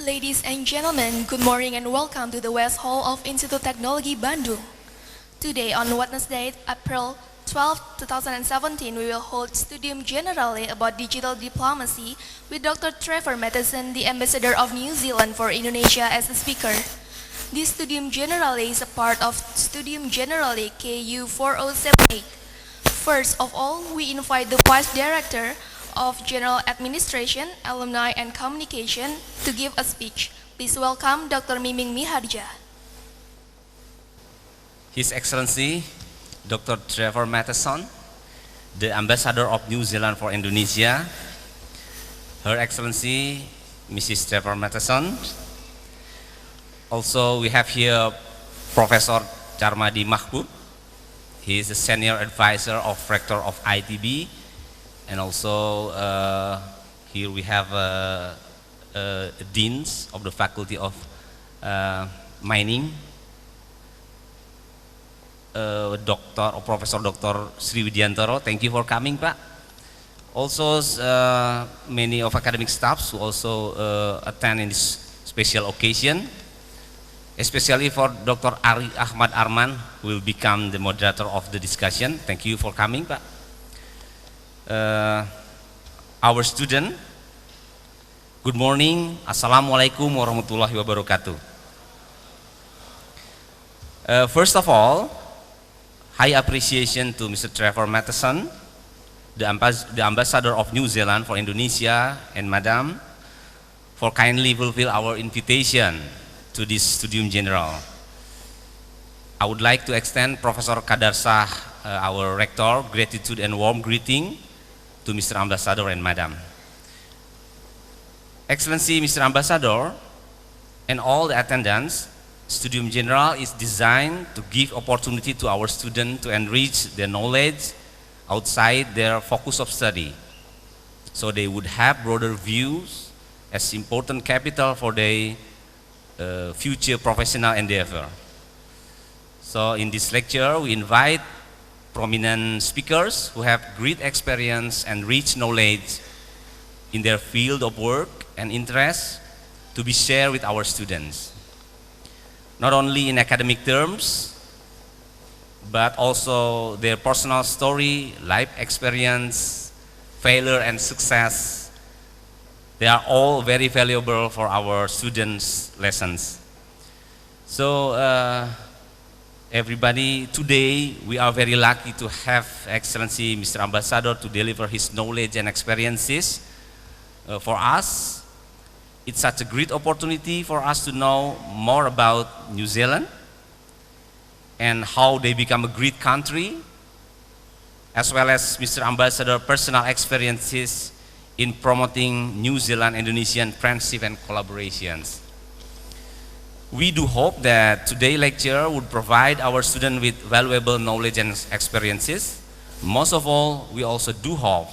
Ladies and gentlemen, good morning and welcome to the West Hall of Institut Teknologi Bandung. Today on Wednesday, April 12, 2017, we will hold Studium Generale about digital diplomacy with Dr. Trevor Matheson, the Ambassador of New Zealand for Indonesia, as a speaker. This Studium Generale is a part of Studium Generale KU-4078. First of all, we invite the Vice Director of General Administration, Alumni and Communication to give a speech. Please welcome Dr. Miming Miharja. His Excellency, Dr. Trevor Matheson, the Ambassador of New Zealand for Indonesia, Her Excellency, Mrs. Trevor Matheson. Also, we have here Professor Charmadi Mahbub. He is the Senior Advisor of Rector of ITB. And also here we have deans of the Faculty of Mining, Professor Dr. Sri Widiantoro. Thank you for coming, Pak. Also many of academic staffs who also attend in this special occasion, especially for Dr. Ari Ahmad Arman, who will become the moderator of the discussion. Thank you for coming, Pak. Our student, good morning, Assalamualaikum warahmatullahi wabarakatuh. First of all, high appreciation to Mr. Trevor Matheson, the Ambassador of New Zealand for Indonesia, and Madam, for kindly fulfill our invitation to this Studium Generale. I would like to extend Professor Kadarsah, our Rector, gratitude and warm greeting to Mr. Ambassador and Madam. Excellency, Mr. Ambassador, and all the attendants, Studium Generale is designed to give opportunity to our students to enrich their knowledge outside their focus of study, so they would have broader views as important capital for their future professional endeavor. So in this lecture, we invite prominent speakers who have great experience and rich knowledge in their field of work and interest to be shared with our students, not only in academic terms, but also their personal story, life experience, failure and success. They are all very valuable for our students' lessons. So everybody, today we are very lucky to have Excellency Mr. Ambassador to deliver his knowledge and experiences for us. It's such a great opportunity for us to know more about New Zealand and how they become a great country, as well as Mr. Ambassador's personal experiences in promoting New Zealand-Indonesian friendship and collaborations. We do hope that today's lecture would provide our students with valuable knowledge and experiences. Most of all, we also do hope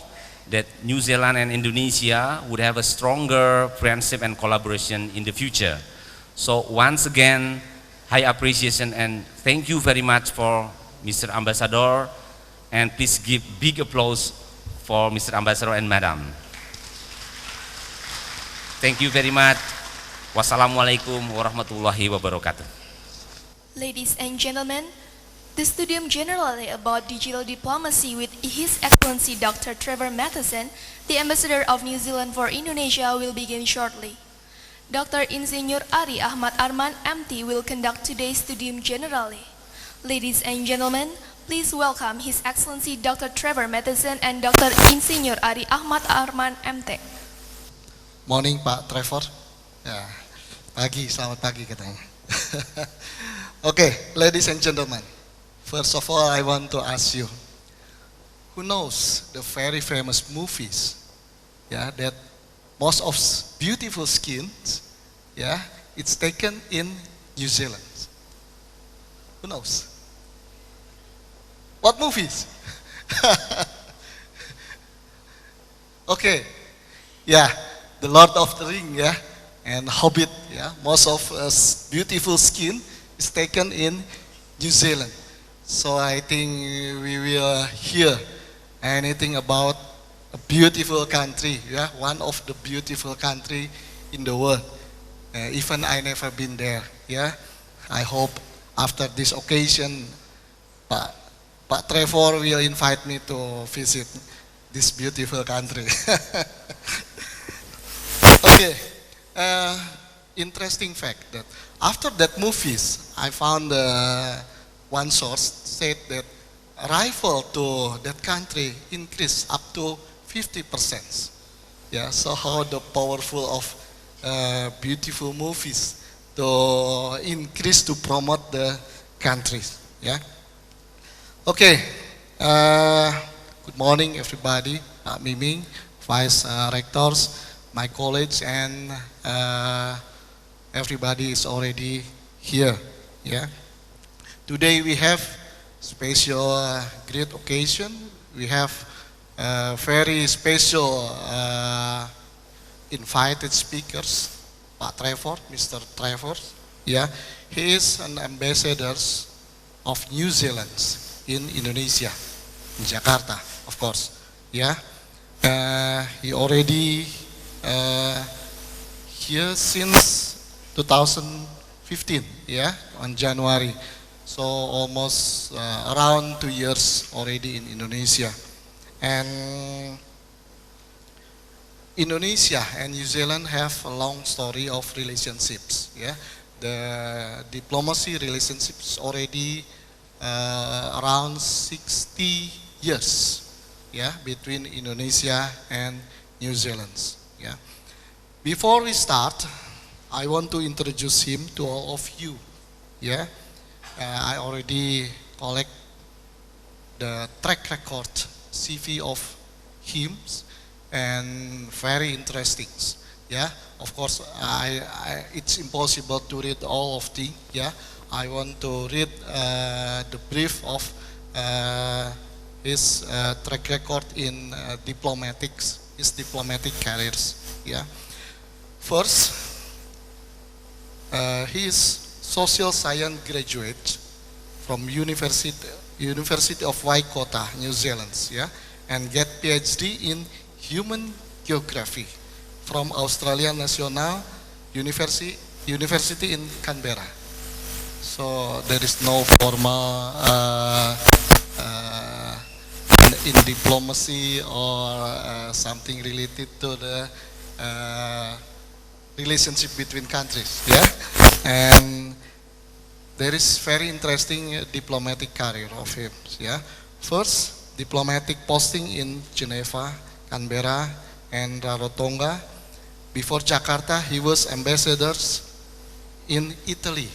that New Zealand and Indonesia would have a stronger friendship and collaboration in the future. So once again, high appreciation and thank you very much for Mr. Ambassador, and please give big applause for Mr. Ambassador and Madam. Thank you very much. Wassalamualaikum warahmatullahi wabarakatuh. Ladies and gentlemen, the Studium Generale about digital diplomacy with His Excellency Dr. Trevor Matheson, the Ambassador of New Zealand for Indonesia, will begin shortly. Dr. Insinyur Ari Ahmad Arman, MT, will conduct today's Studium Generale. Ladies and gentlemen, please welcome His Excellency Dr. Trevor Matheson and Dr. Insinyur Ari Ahmad Arman, MT. Morning, Pak Trevor. Ya, selamat pagi katanya. Okay, ladies and gentlemen, first of all I want to ask you, who knows the very famous movies, that most of beautiful skins, it's taken in New Zealand. Who knows? What movies? Okay, The Lord of the Ring, and Hobbit, most of us beautiful skin is taken in New Zealand. So I think we will hear anything about a beautiful country, one of the beautiful country in the world. Even I never been there. Yeah, I hope after this occasion, Pak Trevor will invite me to visit this beautiful country. Okay, interesting fact that after that movies, I found one source said that arrival to that country increased up to 50%. Yeah, so how the powerful of beautiful movies to increase to promote the countries. Yeah. Okay. Good morning, everybody. Miming, Vice Rectors, my colleagues, and everybody is already here. Yeah. Today we have special great occasion. We have very special invited speakers, Pak Trevor, Mr. Trevor. Yeah, he is an ambassador of New Zealand in Indonesia, in Jakarta, of course. Yeah, he already here since 2015. Yeah, on January. So almost around 2 years already in Indonesia. And Indonesia and New Zealand have a long story of relationships. Yeah, the diplomacy relationships already around 60 years. Yeah, between Indonesia and New Zealand. Yeah. Before we start, I want to introduce him to all of you. Yeah, I already collect the track record CV of him, and very interesting. Yeah, of course, it's impossible to read all of the. Yeah, I want to read the brief of his track record in his diplomatic careers. Yeah, first, he is social science graduate from University of Waikato, New Zealand, yeah, and get PhD in human geography from Australian National University in Canberra. So there is no formal in diplomacy or something related to the relationship between countries, yeah, and there is very interesting diplomatic career of him. Yeah, first diplomatic posting in Geneva, Canberra, and Rarotonga. Before Jakarta, he was ambassadors in Italy,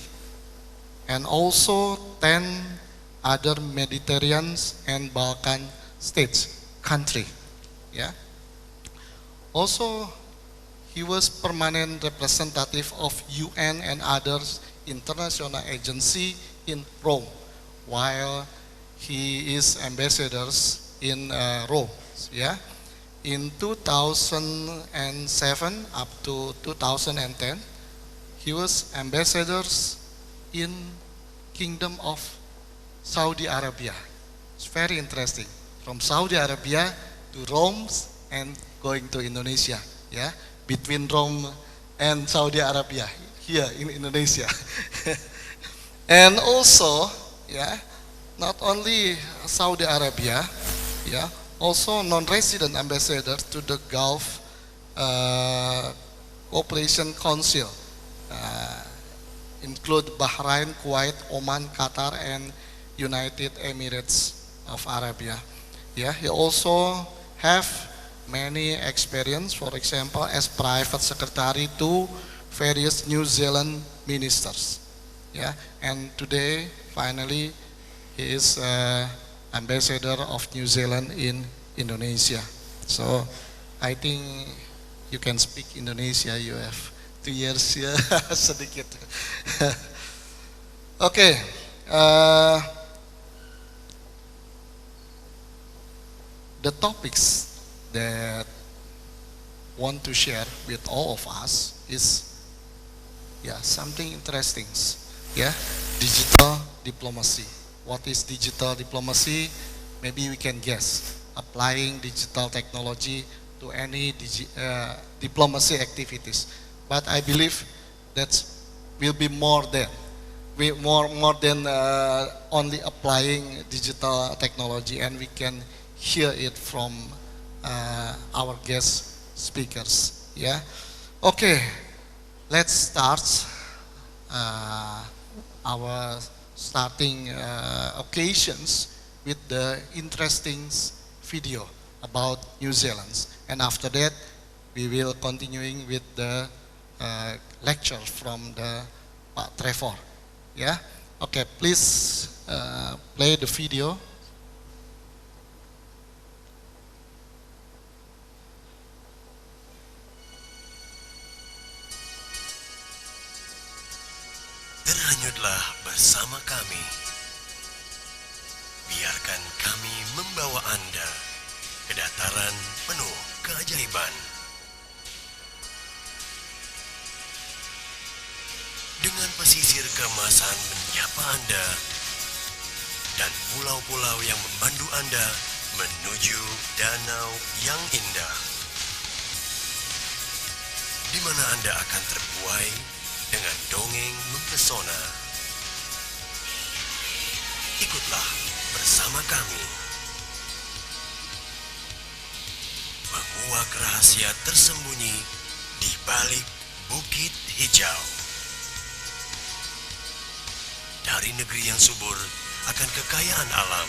and also 10 other Mediterranean and Balkan states country. Yeah. Also, he was permanent representative of UN and others international agency in Rome, while he is ambassadors in Rome. Yeah, in 2007 up to 2010, he was ambassadors in Kingdom of Saudi Arabia. It's very interesting. From Saudi Arabia to Rome and going to Indonesia. Yeah, between Rome and Saudi Arabia. Here in Indonesia. And also, yeah, not only Saudi Arabia, yeah, also non-resident ambassador to the Gulf Cooperation Council, include Bahrain, Kuwait, Oman, Qatar, and United Emirates of Arabia. Yeah, he also have many experience, for example, as private secretary to various New Zealand ministers. Yeah, and today, finally, he is ambassador of New Zealand in Indonesia. So, I think you can speak Indonesia. You have 2 years here, sedikit. Okay. The topics that want to share with all of us is something interesting. Yeah, digital diplomacy. What is digital diplomacy? Maybe we can guess. Applying digital technology to any diplomacy activities. But I believe That will be more than more than only applying digital technology, and we can hear it from our guest speakers. Yeah. Okay. Let's start our starting occasions with the interesting video about New Zealand, and after that we will continuing with the lecture from the Pak Trevor. Yeah. Okay. Please play the video. Terhanyutlah bersama kami. Biarkan kami membawa Anda ke dataran penuh keajaiban. Dengan pesisir keemasan menyapa Anda dan pulau-pulau yang memandu Anda menuju danau yang indah, di mana Anda akan terbuai dengan dongeng mempesona. Ikutlah bersama kami menguak rahasia tersembunyi di balik bukit hijau. Dari negeri yang subur akan kekayaan alam,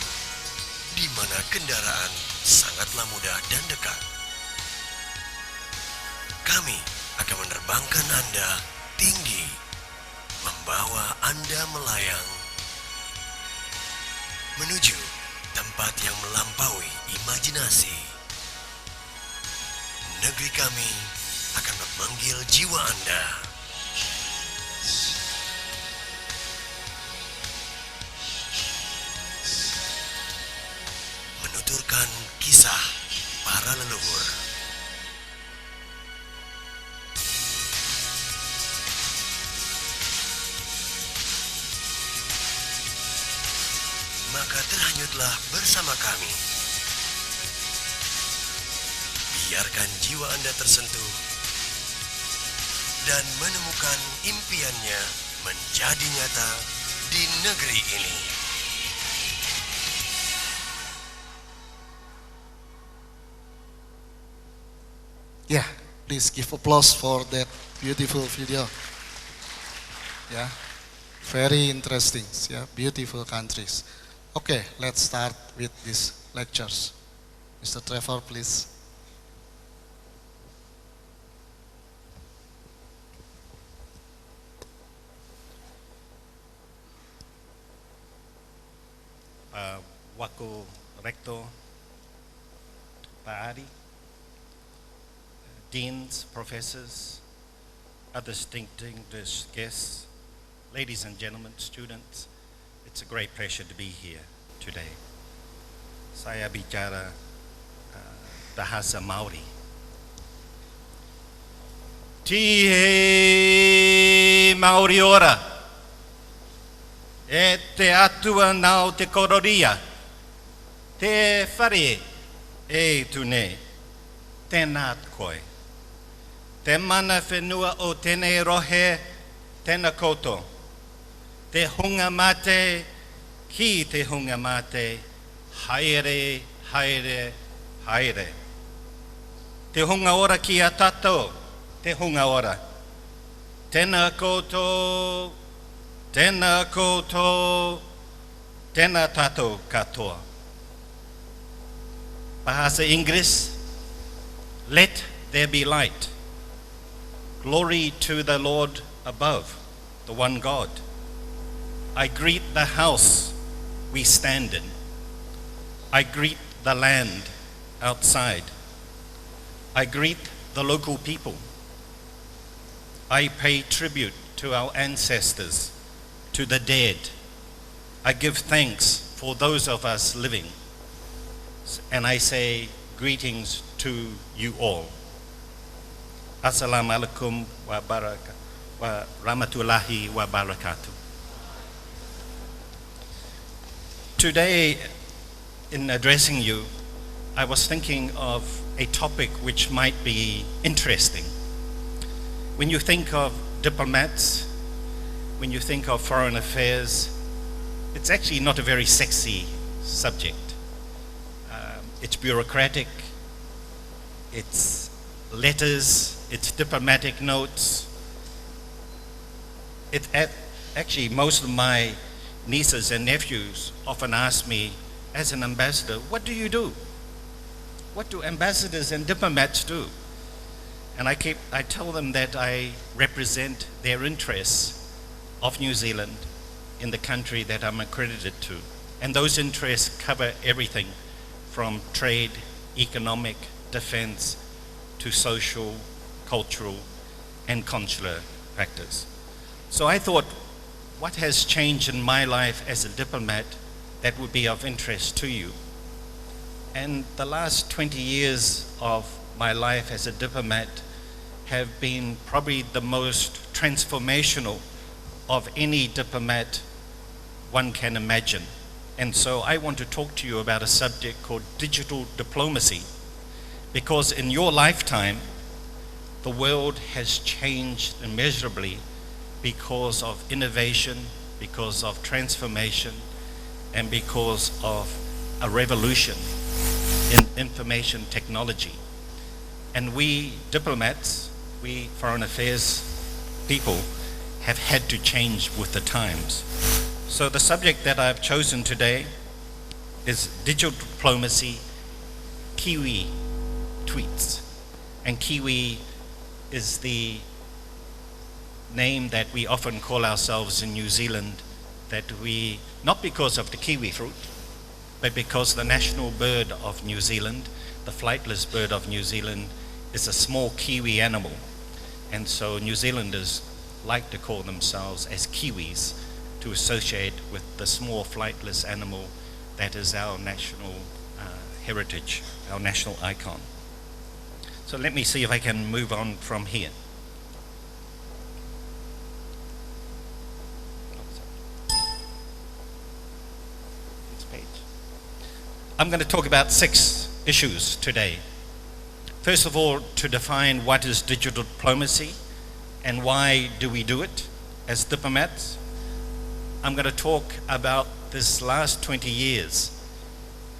di mana kendaraan sangatlah mudah dan dekat. Kami akan menerbangkan Anda tinggi, membawa Anda melayang menuju tempat yang melampaui imajinasi. Negeri kami akan memanggil jiwa Anda. Menuturkan kisah para leluhur. Maka terhanyutlah bersama kami. Biarkan jiwa Anda tersentuh dan menemukan impiannya menjadi nyata di negeri ini. Yeah, please give applause for that beautiful video. Yeah, very interesting. Yeah, beautiful countries. Okay, let's start with these lectures. Mr. Trevor, please. Waku Rector Pak Adi, deans, professors, other distinguished guests, ladies and gentlemen, students, it's a great pleasure to be here today. Saya bicara bahasa Maori. Tihe Maori ora, e te atua nau te kororia, te whare e tune, tēnā koe. Te mana whenua o tēnei rohe, tēnā koto. Te hunga mate, ki te hunga mate, haere, haere, haere. Te hunga ora ki a tatou, te hunga ora. Tēnā koto, tēnā koto, tēnā tatou katoa. Bahasa Inggris, let there be light. Glory to the Lord above, the one God. I greet the house we stand in. I greet the land outside. I greet the local people. I pay tribute to our ancestors, to the dead. I give thanks for those of us living. And I say greetings to you all. Assalamualaikum wa rahmatullahi wa barakatuh. Today, in addressing you, I was thinking of a topic which might be interesting. When you think of diplomats, when you think of foreign affairs, it's actually not a very sexy subject. It's bureaucratic, it's letters, it's diplomatic notes. Actually, most of my nieces and nephews often ask me, as an ambassador, what do you do? What do ambassadors and diplomats do? And I tell them that I represent their interests of New Zealand in the country that I'm accredited to. And those interests cover everything from trade, economic, defense, to social, cultural, and consular practice. So I thought, what has changed in my life as a diplomat that would be of interest to you? And the last 20 years of my life as a diplomat have been probably the most transformational of any diplomat one can imagine. And so I want to talk to you about a subject called digital diplomacy, because in your lifetime, the world has changed immeasurably because of innovation, because of transformation, and because of a revolution in information technology. And we diplomats, we foreign affairs people, have had to change with the times. So the subject that I've chosen today is digital diplomacy, Kiwi tweets. And Kiwi is the name that we often call ourselves in New Zealand, that we, not because of the kiwi fruit, but because the national bird of New Zealand, the flightless bird of New Zealand, is a small kiwi animal. And so New Zealanders like to call themselves as Kiwis to associate with the small flightless animal that is our national heritage, our national icon. So let me see if I can move on from here. I'm going to talk about 6 issues today. First of all, to define what is digital diplomacy and why do we do it as diplomats. I'm going to talk about this last 20 years,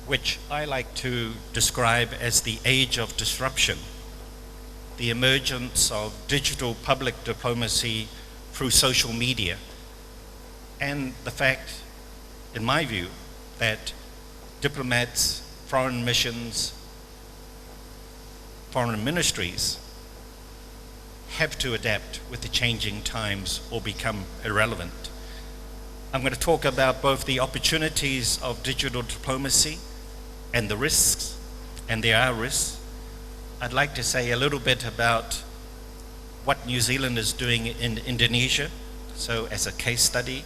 which I like to describe as the age of disruption, the emergence of digital public diplomacy through social media, and the fact, in my view, that diplomats, foreign missions, foreign ministries have to adapt with the changing times or become irrelevant. I'm going to talk about both the opportunities of digital diplomacy and the risks, and there are risks. I'd like to say a little bit about what New Zealand is doing in Indonesia, so as a case study.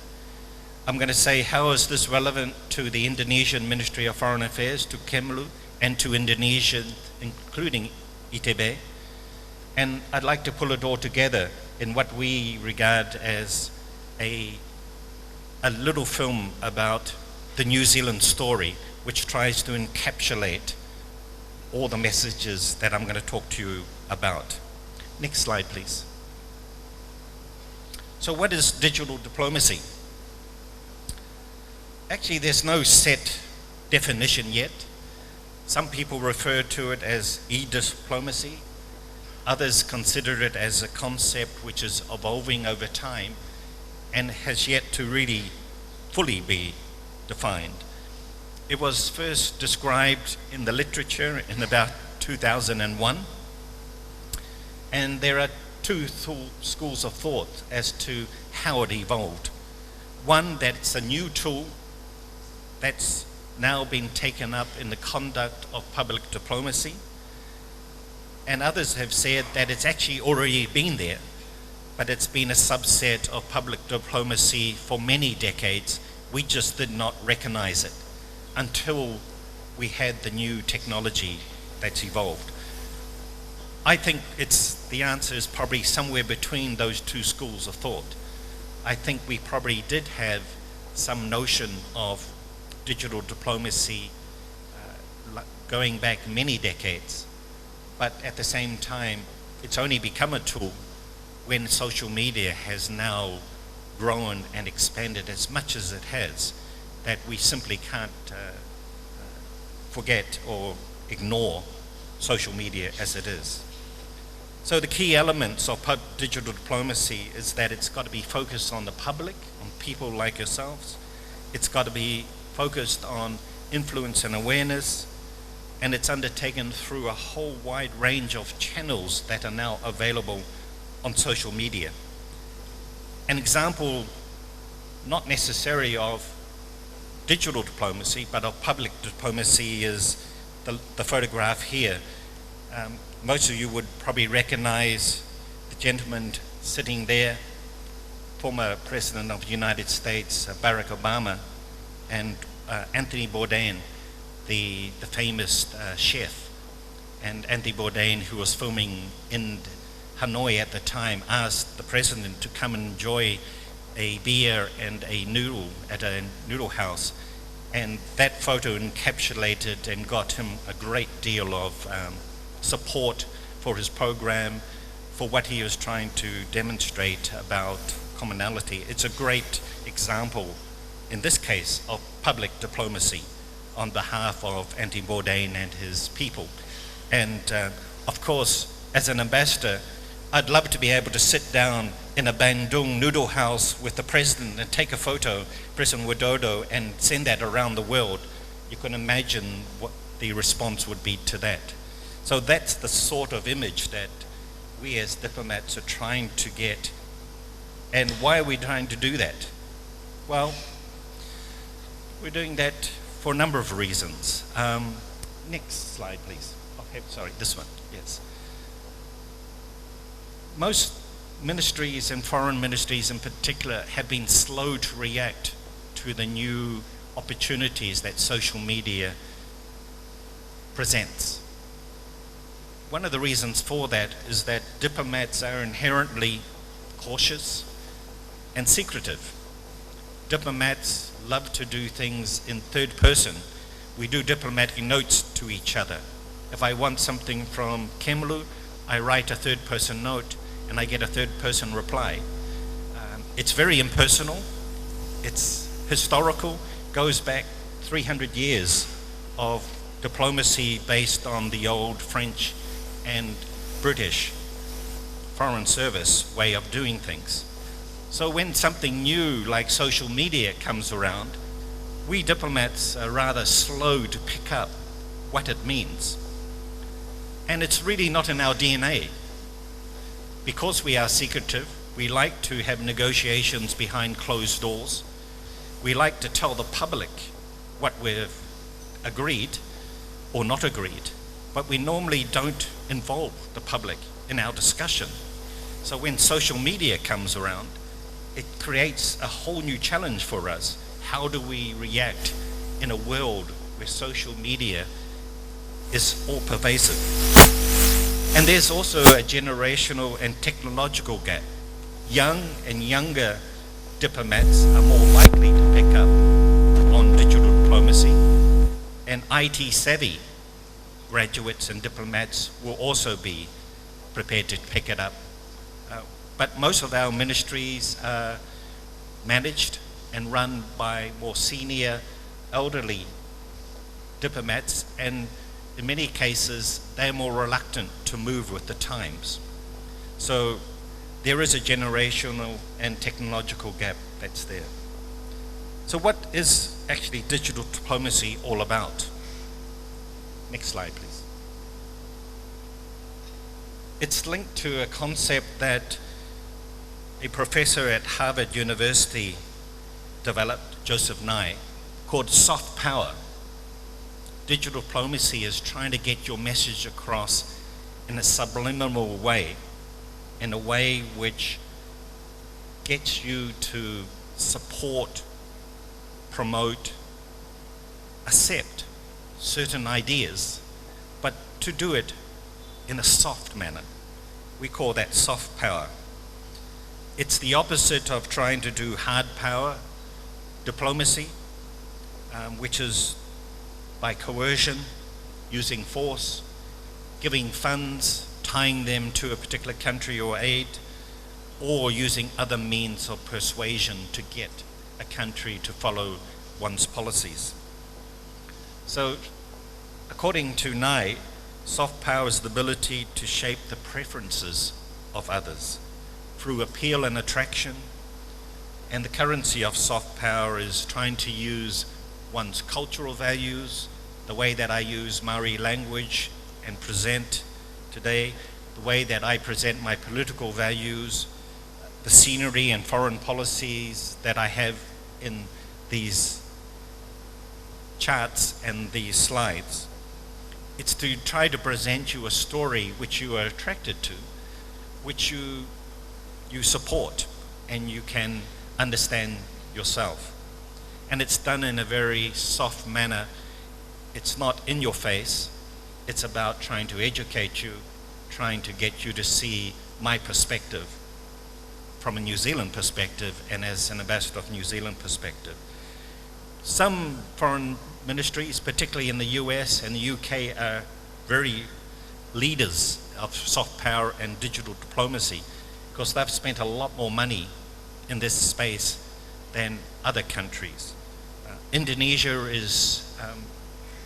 I'm going to say how is this relevant to the Indonesian Ministry of Foreign Affairs, to Kemlu, and to Indonesia, including ITB. And I'd like to pull it all together in what we regard as a little film about the New Zealand story, which tries to encapsulate all the messages that I'm going to talk to you about. Next slide, please. So what is digital diplomacy? Actually, there's no set definition yet. Some people refer to it as e-diplomacy. Others consider it as a concept which is evolving over time and has yet to really fully be defined. It was first described in the literature in about 2001, and there are 2 schools of thought as to how it evolved. One, that it's a new tool that's now been taken up in the conduct of public diplomacy, and others have said that it's actually already been there, but it's been a subset of public diplomacy for many decades. We just did not recognize it until we had the new technology that's evolved. I think the answer is probably somewhere between those 2 schools of thought. I think we probably did have some notion of digital diplomacy going back many decades, but at the same time, it's only become a tool when social media has now grown and expanded as much as it has, that we simply can't forget or ignore social media as it is. So the key elements of digital diplomacy is that it's got to be focused on the public, on people like yourselves. It's got to be focused on influence and awareness, and it's undertaken through a whole wide range of channels that are now available on social media. An example, not necessarily of digital diplomacy, but of public diplomacy is the photograph here. Most of you would probably recognize the gentleman sitting there, former President of the United States, Barack Obama, and Anthony Bourdain, the famous chef. And Anthony Bourdain, who was filming in Hanoi at the time, asked the president to come and enjoy a beer and a noodle at a noodle house. And that photo encapsulated and got him a great deal of support for his program, for what he was trying to demonstrate about commonality. It's a great example, in this case, of public diplomacy on behalf of Anthony Bourdain and his people. And of course, as an ambassador, I'd love to be able to sit down in a Bandung noodle house with the president and take a photo, President Widodo, and send that around the world. You can imagine what the response would be to that. So that's the sort of image that we as diplomats are trying to get. And why are we trying to do that? Well, we're doing that for a number of reasons. Next slide, please. Okay, sorry, this one, yes. Most ministries and foreign ministries in particular have been slow to react to the new opportunities that social media presents. One of the reasons for that is that diplomats are inherently cautious and secretive. Diplomats love to do things in third person. We do diplomatic notes to each other. If I want something from Kemlu, I write a third person note and I get a third person reply. It's very impersonal, it's historical, goes back 300 years of diplomacy based on the old French and British Foreign Service way of doing things. So when something new like social media comes around, we diplomats are rather slow to pick up what it means. And it's really not in our DNA. Because we are secretive, we like to have negotiations behind closed doors. We like to tell the public what we've agreed or not agreed, but we normally don't involve the public in our discussion. So when social media comes around, it creates a whole new challenge for us. How do we react in a world where social media is all pervasive? And there's also a generational and technological gap. Young and younger diplomats are more likely to pick up on digital diplomacy, and IT savvy graduates and diplomats will also be prepared to pick it up. But most of our ministries are managed and run by more senior, elderly diplomats, and in many cases, they're more reluctant to move with the times. So there is a generational and technological gap that's there. So what is actually digital diplomacy all about? Next slide, please. It's linked to a concept that a professor at Harvard University developed, Joseph Nye, called soft power. Digital diplomacy is trying to get your message across in a subliminal way, in a way which gets you to support, promote, accept certain ideas, but to do it in a soft manner. We call that soft power. It's the opposite of trying to do hard power diplomacy, which is by coercion, using force, giving funds, tying them to a particular country or aid, or using other means of persuasion to get a country to follow one's policies. So, according to Nye, soft power is the ability to shape the preferences of others through appeal and attraction, and the currency of soft power is trying to use one's cultural values, the way that I use Maori language and present today, the way that I present my political values, the scenery and foreign policies that I have in these charts and these slides. It's to try to present you a story which you are attracted to, which you support and you can understand yourself. And it's done in a very soft manner. It's not in your face. It's about trying to educate you, trying to get you to see my perspective from a New Zealand perspective and as an ambassador of New Zealand perspective. Some foreign ministries, particularly in the US and the UK, are very leaders of soft power and digital diplomacy because they've spent a lot more money in this space than other countries. Indonesia is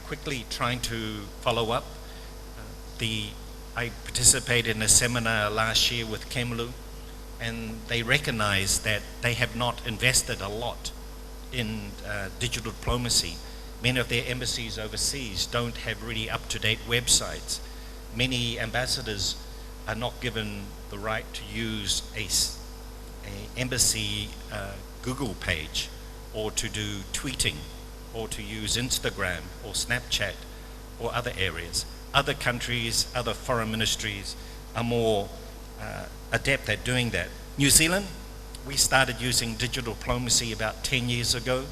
quickly trying to follow up. I participated in a seminar last year with Kemlu, and they recognize that they have not invested a lot in digital diplomacy. Many of their embassies overseas don't have really up-to-date websites. Many ambassadors are not given the right to use a embassy Google page, or to do tweeting, or to use Instagram or Snapchat or other areas. Other countries, other foreign ministries are more adept at doing that. New Zealand, we started using digital diplomacy about 10 years ago.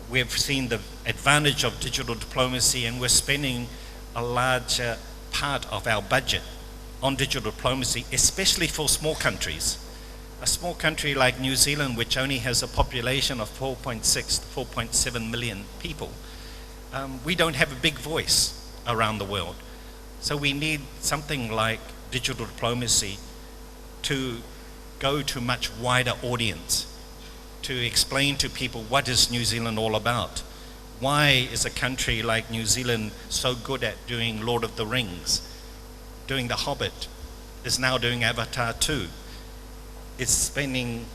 We've seen the advantage of digital diplomacy, and we're spending a large part of our budget on digital diplomacy, especially for small countries. A small country like New Zealand, which only has a population of 4.6 to 4.7 million people, we don't have a big voice around the world. So we need something like digital diplomacy to go to a much wider audience, to explain to people what is New Zealand all about. Why is a country like New Zealand so good at doing Lord of the Rings, doing The Hobbit, is now doing Avatar 2? It's spending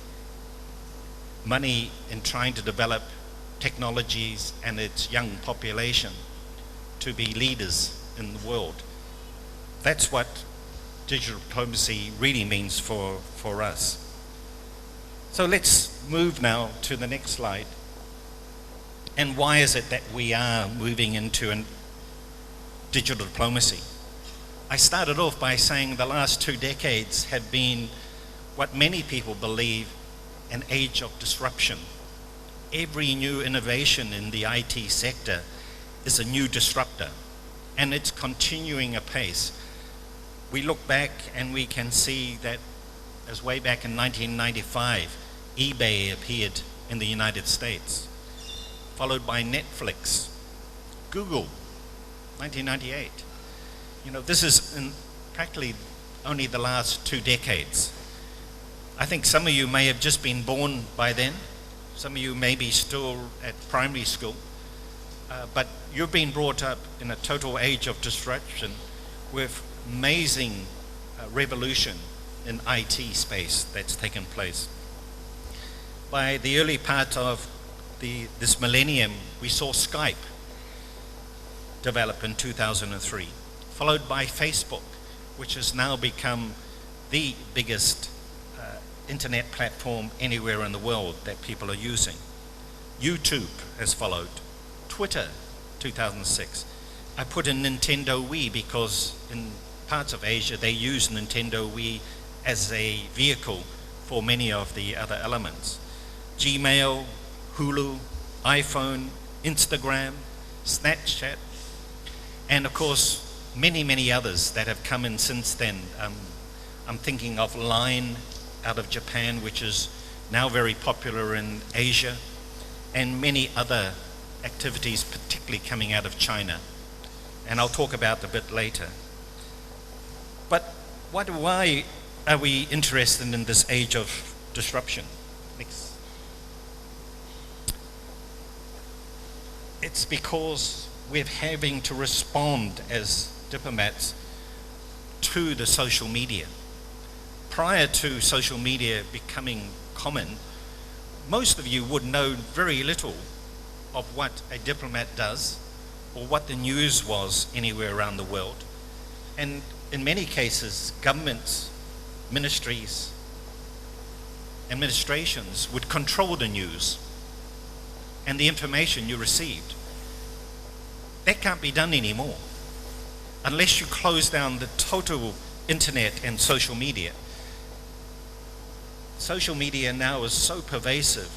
money in trying to develop technologies and its young population to be leaders in the world. That's what digital diplomacy really means for us. So let's move now to the next slide. And why is it that we are moving into digital diplomacy? I started off by saying the last 2 decades have been what many people believe an age of disruption. Every new innovation in the IT sector is a new disruptor, and it's continuing apace. We look back and we can see that as way back in 1995, eBay appeared in the United States, followed by Netflix, Google, 1998. You know, this is in practically only the last 2 decades. I think some of you may have just been born by then. Some of you may be still at primary school. But you've been brought up in a total age of disruption with amazing revolution in IT space that's taken place. By the early part of this millennium, we saw Skype develop in 2003, followed by Facebook, which has now become the biggest internet platform anywhere in the world that people are using. YouTube has followed. Twitter, 2006. I put in Nintendo Wii because in parts of Asia they use Nintendo Wii as a vehicle for many of the other elements. Gmail, Hulu, iPhone, Instagram, Snapchat, and of course many, many others that have come in since then. I'm thinking of Line out of Japan, which is now very popular in Asia, and many other activities, particularly coming out of China. And I'll talk about a bit later. But what do I are we interested in this age of disruption? Next. It's because we're having to respond as diplomats to the social media. Prior to social media becoming common, most of you would know very little of what a diplomat does or what the news was anywhere around the world. And in many cases, governments, ministries, administrations would control the news and the information you received. That can't be done anymore unless you close down the total internet and social media. Social media now is so pervasive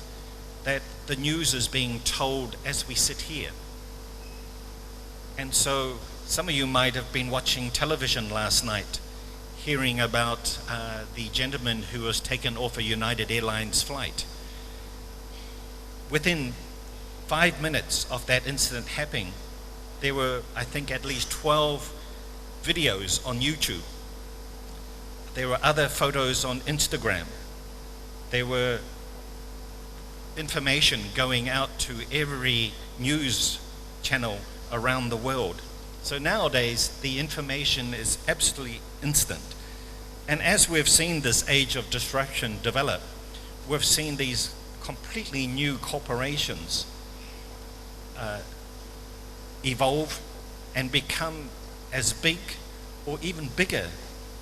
that the news is being told as we sit here. And so some of you might have been watching television last night, hearing about the gentleman who was taken off a United Airlines flight. Within 5 minutes of that incident happening, there were, I think, at least 12 videos on YouTube. There were other photos on Instagram. There were information going out to every news channel around the world. So nowadays, the information is absolutely instant. And as we've seen this age of disruption develop, we've seen these completely new corporations evolve and become as big or even bigger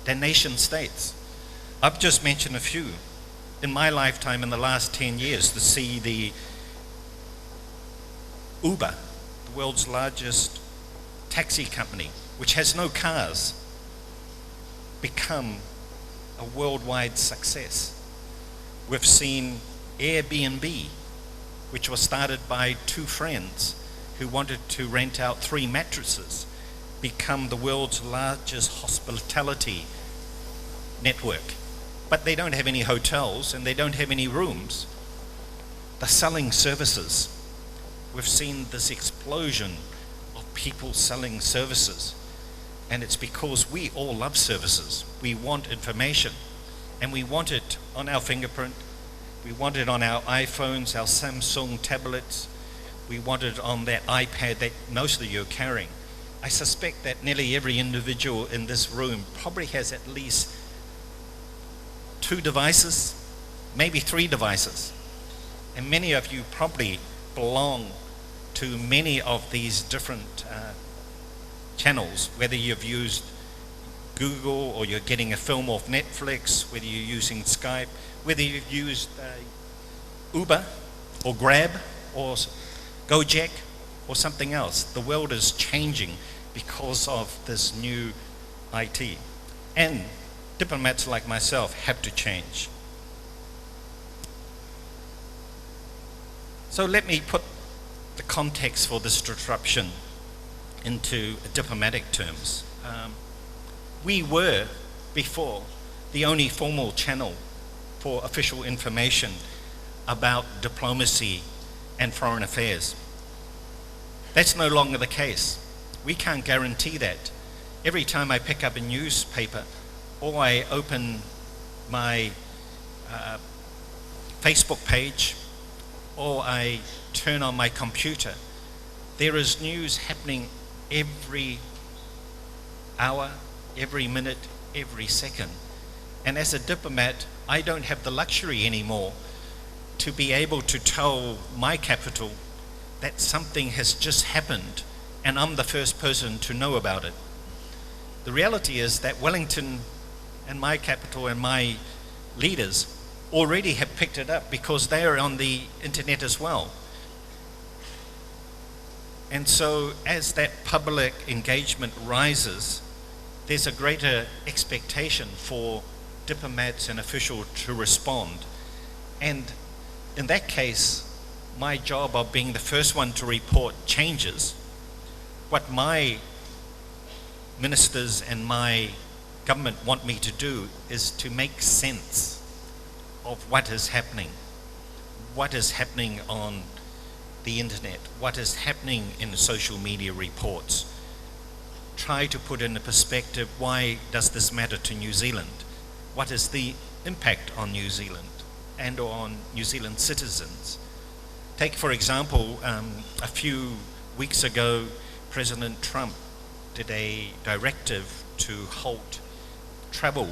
than nation states. I've just mentioned a few. In my lifetime, in the last 10 years, to see the Uber, the world's largest taxi company, which has no cars, become a worldwide success. We've seen Airbnb, which was started by two friends who wanted to rent out 3 mattresses, become the world's largest hospitality network. But they don't have any hotels and they don't have any rooms. They're selling services. We've seen this explosion of people selling services. And it's because we all love services. We want information. And we want it on our fingerprint. We want it on our iPhones, our Samsung tablets. We want it on that iPad that most of you are carrying. I suspect that nearly every individual in this room probably has at least 2 devices, maybe 3 devices. And many of you probably belong to many of these different channels, whether you've used Google or you're getting a film off Netflix, whether you're using Skype, whether you've used Uber or Grab or Gojek or something else. The world is changing because of this new IT. And diplomats like myself have to change. So let me put the context for this disruption into diplomatic terms. We were, before, the only formal channel for official information about diplomacy and foreign affairs. That's no longer the case. We can't guarantee that. Every time I pick up a newspaper or I open my Facebook page or I turn on my computer, there is news happening every hour, every minute, every second. And as a diplomat, I don't have the luxury anymore to be able to tell my capital that something has just happened and I'm the first person to know about it. The reality is that Wellington and my capital and my leaders already have picked it up because they are on the internet as well. And so as that public engagement rises, there's a greater expectation for diplomats and officials to respond. And in that case, my job of being the first one to report changes. What my ministers and my government want me to do is to make sense of what is happening on the internet, what is happening in social media reports. Try to put in a perspective, why does this matter to New Zealand? what is the impact on New Zealand and or on New Zealand citizens. Take, for example, a few weeks ago, President Trump did a directive to halt travel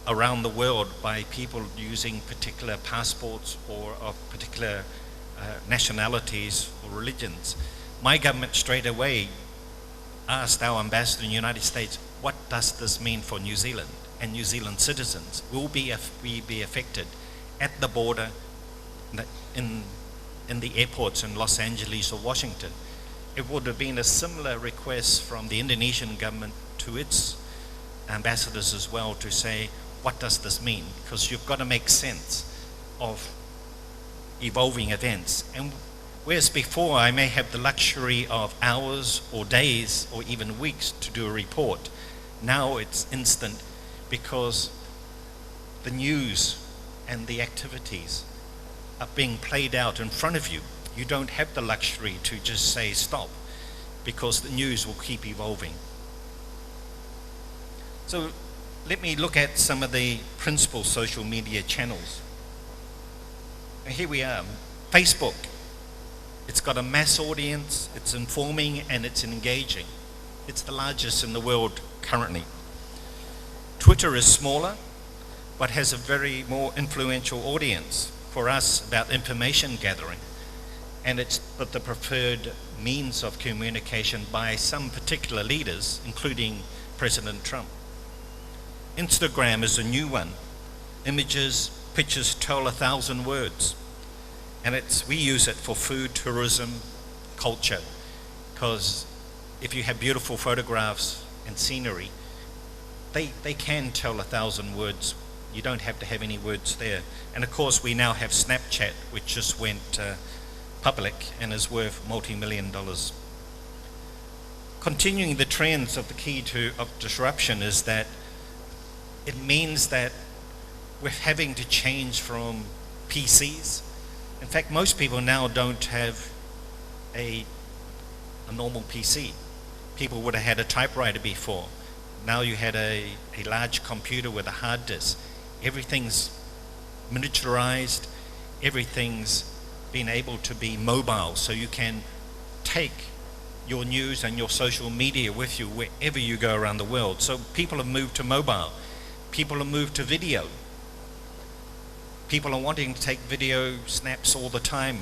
around the world by people using particular passports or of particular nationalities or religions. My government straight away asked our ambassador in the United States, what does this mean for New Zealand and New Zealand citizens? Will we be affected at the border, in the airports in Los Angeles or Washington? It would have been a similar request from the Indonesian government to its ambassadors as well, to say, what does this mean? Because you've got to make sense of evolving events. And whereas before I may have the luxury of hours or days or even weeks to do a report, now it's instant, because the news and the activities are being played out in front of you. You don't have the luxury to just say stop, because the news will keep evolving. So let me look at some of the principal social media channels. And here we are. Facebook. It's got a mass audience, it's informing and it's engaging. It's the largest in the world currently. Twitter is smaller, but has a very more influential audience for us about information gathering. And it's but the preferred means of communication by some particular leaders, including President Trump. Instagram is a new one. Images, pictures tell 1,000 words. And we use it for food, tourism, culture, because if you have beautiful photographs and scenery, they can tell 1,000 words. You don't have to have any words there. And of course, we now have Snapchat, which just went public and is worth multi-million dollars. Continuing the trends of the key of disruption is that it means that we're having to change from PCs. In fact, most people now don't have a normal PC. People would have had a typewriter before. Now you had a large computer with a hard disk. Everything's miniaturized, everything's been able to be mobile, so you can take your news and your social media with you wherever you go around the world. So people have moved to mobile. People have moved to video. People are wanting to take video snaps all the time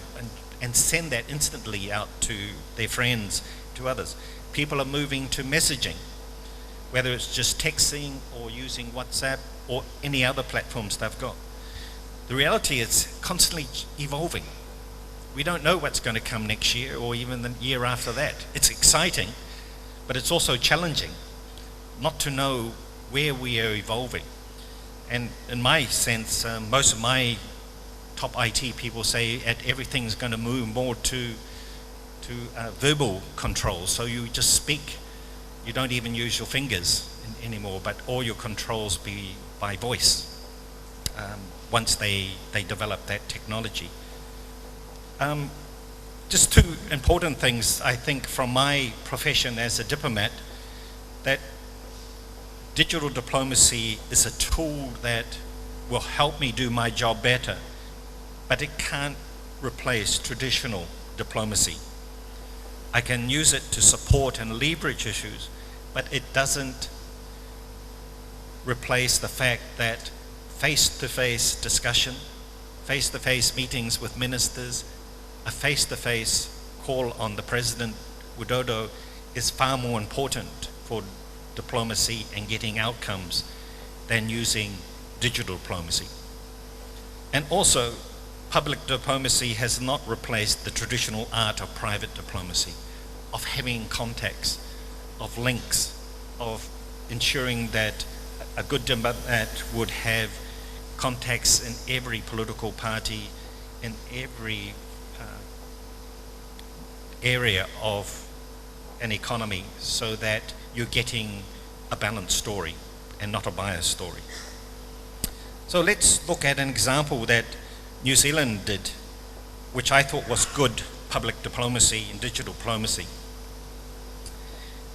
and send that instantly out to their friends, to others. People are moving to messaging, whether it's just texting or using WhatsApp or any other platforms they've got. The reality is constantly evolving. We don't know what's going to come next year or even the year after that. It's exciting, but it's also challenging not to know where we are evolving. And in my sense, most of my top IT people say that everything's going to move more to verbal control. So you just speak. You don't even use your fingers anymore, but all your controls be by voice once they develop that technology. Just two important things, I think, from my profession as a diplomat, that digital diplomacy is a tool that will help me do my job better, but it can't replace traditional diplomacy. I can use it to support and leverage issues, but it doesn't replace the fact that face-to-face discussion, face-to-face meetings with ministers, a face-to-face call on the President Widodo is far more important for diplomacy and getting outcomes than using digital diplomacy. And also, public diplomacy has not replaced the traditional art of private diplomacy, of having contacts, of links, of ensuring that a good diplomat would have contacts in every political party, in every area of an economy, so that you're getting a balanced story and not a biased story. So let's look at an example that New Zealand did, which I thought was good public diplomacy and digital diplomacy.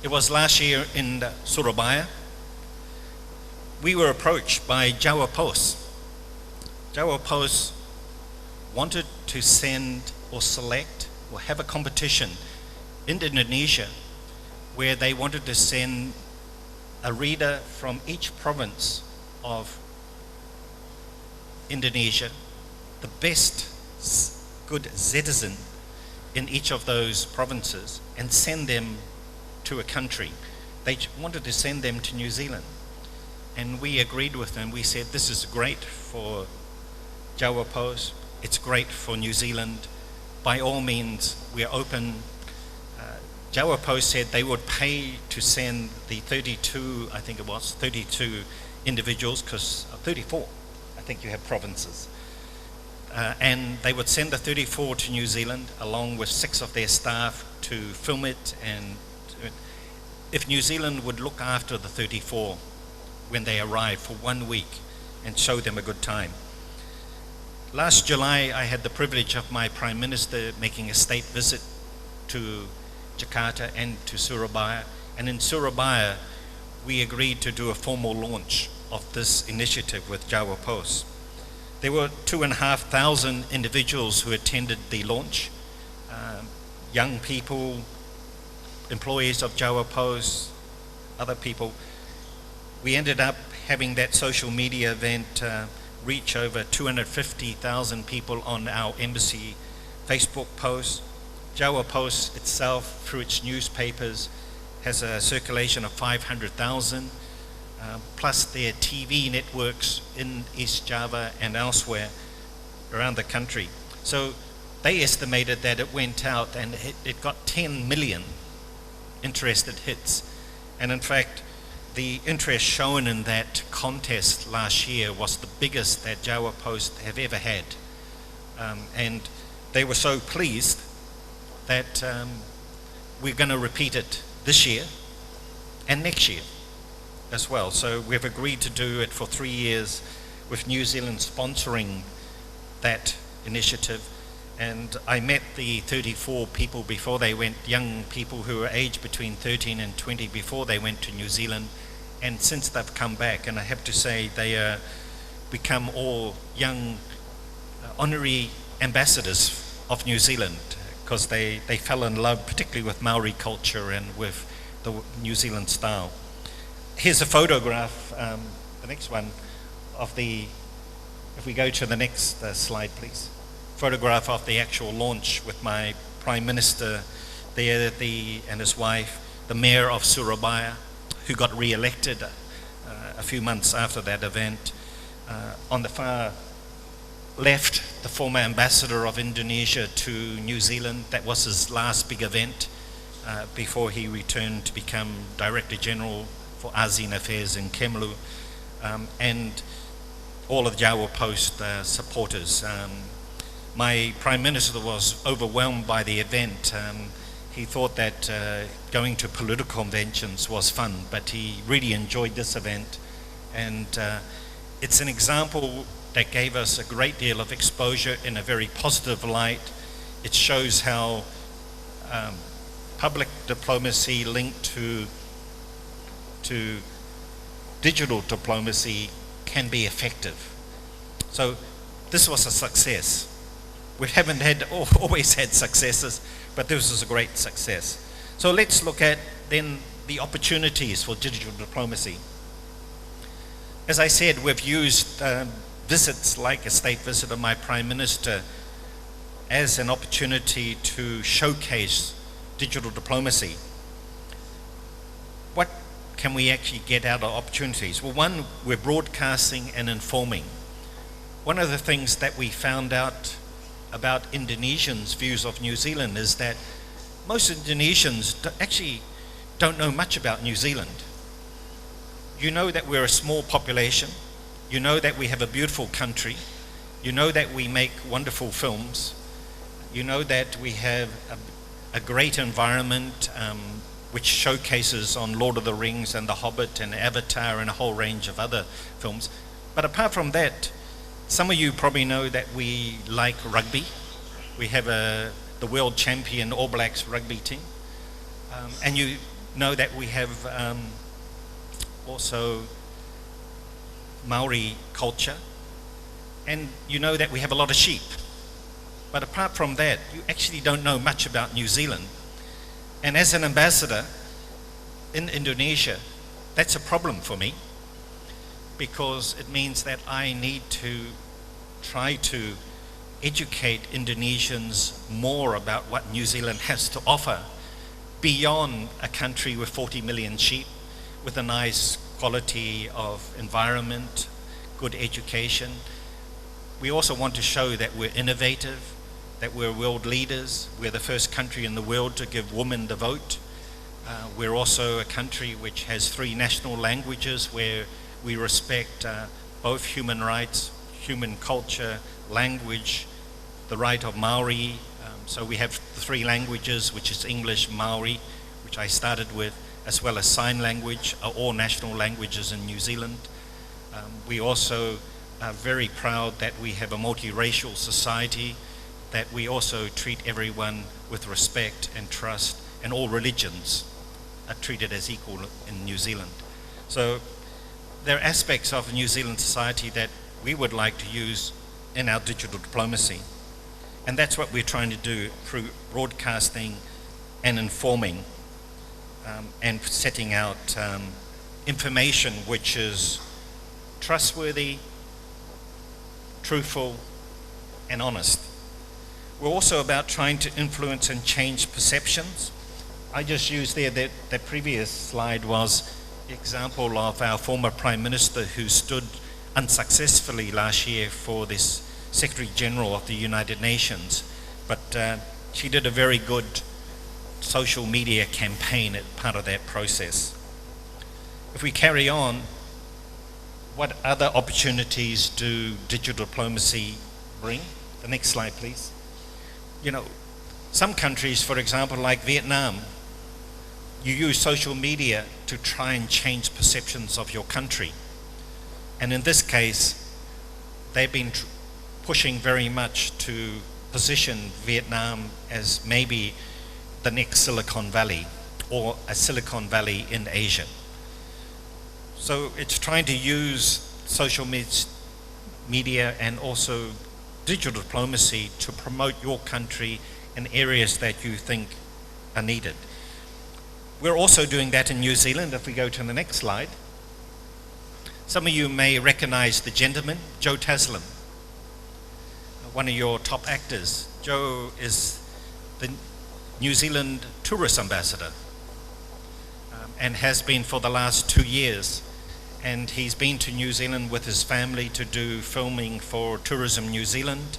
It was last year in Surabaya. we were approached by Jawa Post. Jawa Post wanted to send or select or have a competition in Indonesia where they wanted to send a reader from each province of Indonesia, the best good citizen in each of those provinces, and send them to a country. They wanted to send them to New Zealand. And we agreed with them. We said, this is great for Jawa Post. It's great for New Zealand. By all means, we're open. Jawa Post said they would pay to send the 32 individuals, because 34, I think you have provinces. And they would send the 34 to New Zealand along with 6 of their staff to film it, and if New Zealand would look after the 34 when they arrive for 1 week and show them a good time. Last July, I had the privilege of my Prime Minister making a state visit to Jakarta and to Surabaya. And in Surabaya, we agreed to do a formal launch of this initiative with Jawa Post. There were 2,500 individuals who attended the launch, young people, employees of Jawa Post, other people. We ended up having that social media event reach over 250,000 people on our embassy Facebook post. Jawa Post itself, through its newspapers, has a circulation of 500,000, plus their TV networks in East Java and elsewhere around the country. So they estimated that it went out and it got 10 million interested hits. And in fact, the interest shown in that contest last year was the biggest that Jawa Post have ever had. And they were so pleased that we're going to repeat it this year and next year as well. So we've agreed to do it for 3 years with New Zealand sponsoring that initiative. And I met the 34 people before they went, young people who were aged between 13 and 20 before they went to New Zealand. And since they've come back, and I have to say they become all young honorary ambassadors of New Zealand, because they fell in love particularly with Maori culture and with the New Zealand style. Here's a photograph, the next one, of the, if we go to the next slide please, photograph of the actual launch with my Prime Minister there, and his wife, the Mayor of Surabaya, who got re-elected a few months after that event. On the far left, the former ambassador of Indonesia to New Zealand. That was his last big event before he returned to become Director General for ASEAN Affairs in Kemlu, and all of Jawa Post supporters. My Prime Minister was overwhelmed by the event. He thought that going to political conventions was fun, but he really enjoyed this event. And it's an example that gave us a great deal of exposure in a very positive light. It shows how public diplomacy linked to digital diplomacy can be effective. So this was a success. We haven't always had successes, but this was a great success. So let's look at then the opportunities for digital diplomacy. As I said, we've used visits like a state visit of my Prime Minister as an opportunity to showcase digital diplomacy. What can we actually get out of opportunities? Well, one, we're broadcasting and informing. One of the things that we found out about Indonesians' views of New Zealand is that most Indonesians actually don't know much about New Zealand. You know that we're a small population. You know that we have a beautiful country. You know that we make wonderful films. You know that we have a great environment which showcases on Lord of the Rings and The Hobbit and Avatar and a whole range of other films. But apart from that, some of you probably know that we like rugby. We have the world champion All Blacks rugby team. And you know that we have also Maori culture, and you know that we have a lot of sheep. But apart from that, you actually don't know much about New Zealand. And as an ambassador in Indonesia, that's a problem for me, because it means that I need to try to educate Indonesians more about what New Zealand has to offer beyond a country with 40 million sheep, with a nice quality of environment, good education. We also want to show that we're innovative, that we're world leaders. We're the first country in the world to give women the vote. We're also a country which has 3 national languages, where we respect both human rights, human culture, language, the right of Maori. So we have 3 languages, which is English, Maori, which I started with, as well as sign language, are all national languages in New Zealand. We also are very proud that we have a multiracial society, that we also treat everyone with respect and trust, and all religions are treated as equal in New Zealand. So there are aspects of New Zealand society that we would like to use in our digital diplomacy. And that's what we're trying to do through broadcasting and informing and setting out information which is trustworthy, truthful, and honest. We're also about trying to influence and change perceptions. I just used there that the previous slide was the example of our former Prime Minister who stood unsuccessfully last year for this Secretary General of the United Nations, but she did a very good social media campaign as part of that process. If we carry on, what other opportunities do digital diplomacy bring? The next slide, please. You know, some countries, for example, like Vietnam, you use social media to try and change perceptions of your country. And in this case, they've been pushing very much to position Vietnam as maybe the next Silicon Valley, or a Silicon Valley in Asia. So it's trying to use social media and also digital diplomacy to promote your country in areas that you think are needed. We're also doing that in New Zealand. If we go to the next slide. Some of you may recognize the gentleman, Joe Taslim, one of your top actors. Joe is the New Zealand tourist ambassador and has been for the last 2 years. And he's been to New Zealand with his family to do filming for Tourism New Zealand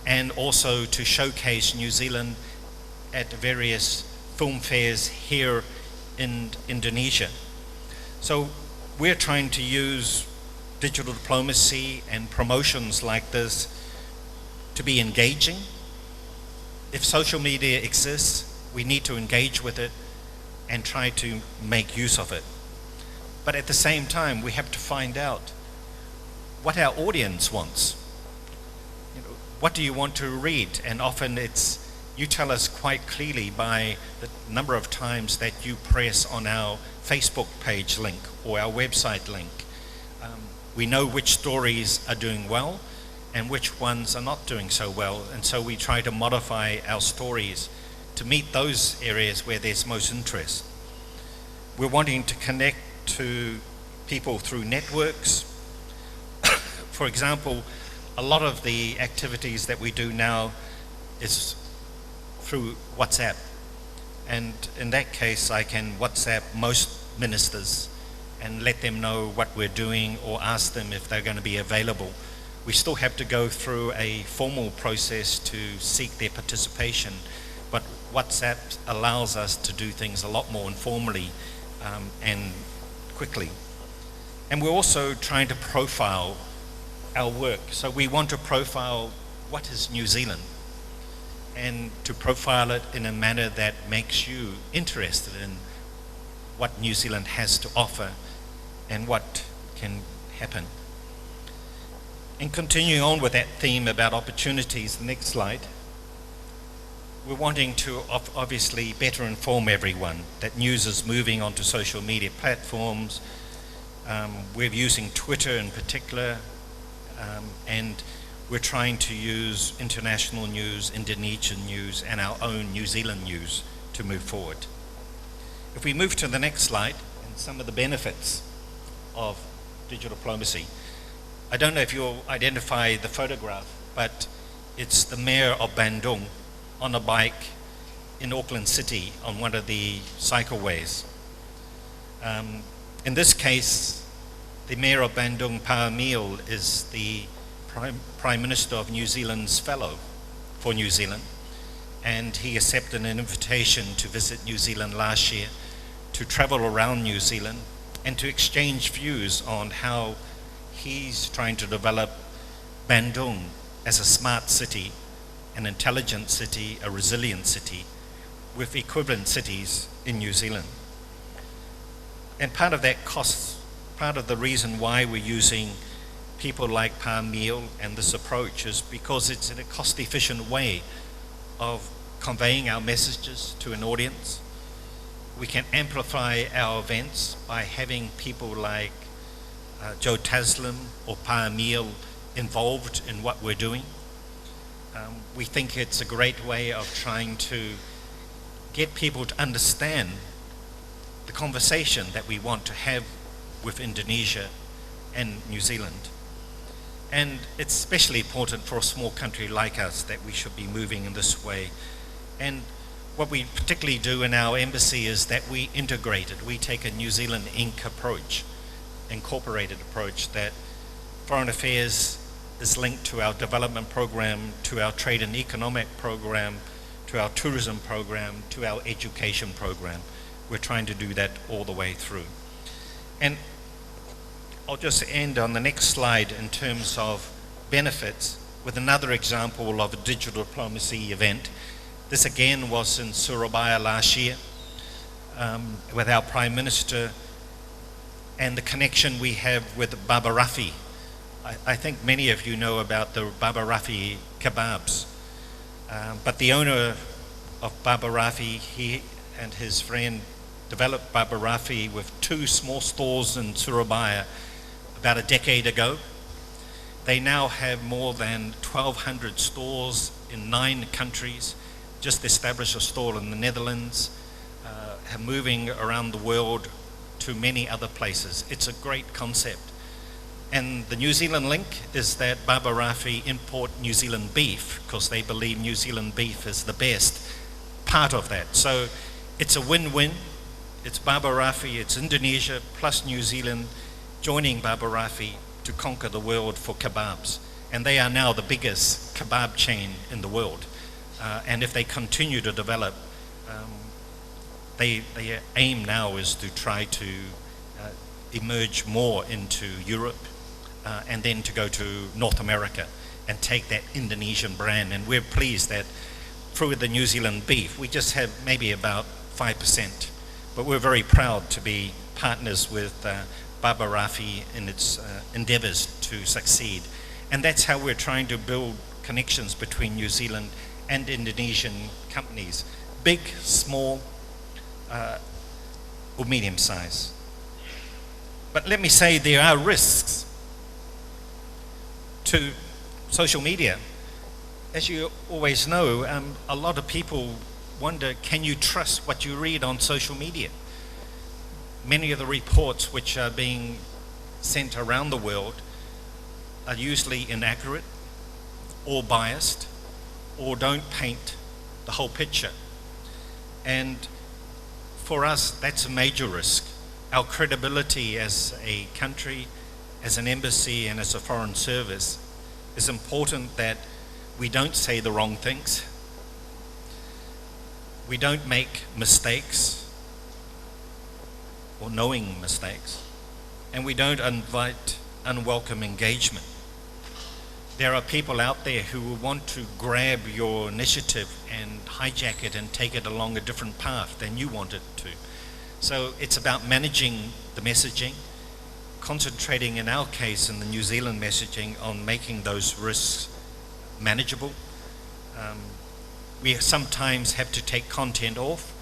and also to showcase New Zealand at various film fairs here in Indonesia. So we're trying to use digital diplomacy and promotions like this to be engaging. If social media exists, we need to engage with it and try to make use of it. But at the same time, we have to find out what our audience wants. You know, what do you want to read? And often you tell us quite clearly by the number of times that you press on our Facebook page link or our website link. We know which stories are doing well and which ones are not doing so well. And so we try to modify our stories to meet those areas where there's most interest. We're wanting to connect to people through networks. For example, a lot of the activities that we do now is through WhatsApp. And in that case, I can WhatsApp most ministers and let them know what we're doing or ask them if they're going to be available. We still have to go through a formal process to seek their participation, but WhatsApp allows us to do things a lot more informally and quickly. And we're also trying to profile our work. So we want to profile what is New Zealand and to profile it in a manner that makes you interested in what New Zealand has to offer and what can happen. And continuing on with that theme about opportunities, the next slide. We're wanting to obviously better inform everyone that news is moving onto social media platforms. We're using Twitter in particular, and we're trying to use international news, Indonesian news, and our own New Zealand news to move forward. If we move to the next slide, and some of the benefits of digital diplomacy. I don't know if you'll identify the photograph, but it's the mayor of Bandung on a bike in Auckland City on one of the cycleways. In this case, the mayor of Bandung, Paamil, is the Prime Minister of New Zealand's fellow for New Zealand, and he accepted an invitation to visit New Zealand last year, to travel around New Zealand and to exchange views on how he's trying to develop Bandung as a smart city, an intelligent city, a resilient city, with equivalent cities in New Zealand. And part of that cost, part of the reason why we're using people like Paamil and this approach is because it's in a cost-efficient way of conveying our messages to an audience. We can amplify our events by having people like Joe Taslim or Paamil involved in what we're doing. We think it's a great way of trying to get people to understand the conversation that we want to have with Indonesia and New Zealand. And it's especially important for a small country like us that we should be moving in this way. And what we particularly do in our embassy is that we integrate it. We take a New Zealand Inc. approach, incorporated approach, that foreign affairs is linked to our development program, to our trade and economic program, to our tourism program, to our education program. We're trying to do that all the way through. And I'll just end on the next slide in terms of benefits with another example of a digital diplomacy event. This again was in Surabaya last year with our Prime Minister and the connection we have with Baba Rafi. I think many of you know about the Baba Rafi kebabs, but the owner of Baba Rafi, he and his friend developed Baba Rafi with 2 small stores in Surabaya about a decade ago. They now have more than 1,200 stores in 9 countries, just established a store in the Netherlands, are moving around the world to many other places. It's a great concept. And the New Zealand link is that Baba Rafi import New Zealand beef because they believe New Zealand beef is the best part of that. So it's a win-win. It's Baba Rafi, it's Indonesia plus New Zealand joining Baba Rafi to conquer the world for kebabs. And they are now the biggest kebab chain in the world. And if they continue to develop, their aim now is to try to emerge more into Europe and then to go to North America and take that Indonesian brand. And we're pleased that through the New Zealand beef, we just have maybe about 5%. But we're very proud to be partners with Baba Rafi in its endeavors to succeed. And that's how we're trying to build connections between New Zealand and Indonesian companies, big, small, or medium size. But let me say there are risks to social media. As you always know, a lot of people wonder, can you trust what you read on social media? Many of the reports which are being sent around the world are usually inaccurate or biased or don't paint the whole picture. And for us, that's a major risk. Our credibility as a country, as an embassy, and as a foreign service is important that we don't say the wrong things. We don't make mistakes or knowing mistakes, and we don't invite unwelcome engagement. There are people out there who will want to grab your initiative and hijack it and take it along a different path than you want it to. So it's about managing the messaging, concentrating in our case in the New Zealand messaging on making those risks manageable. We sometimes have to take content off.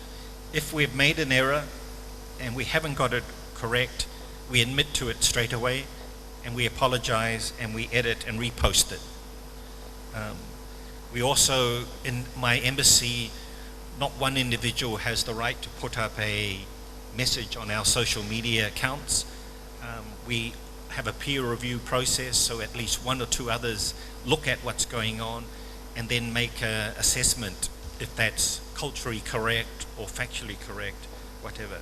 If we've made an error and we haven't got it correct, we admit to it straight away, and we apologize, and we edit and repost it. We also, in my embassy, not one individual has the right to put up a message on our social media accounts. We have a peer review process, so at least one or two others look at what's going on and then make an assessment if that's culturally correct or factually correct, whatever.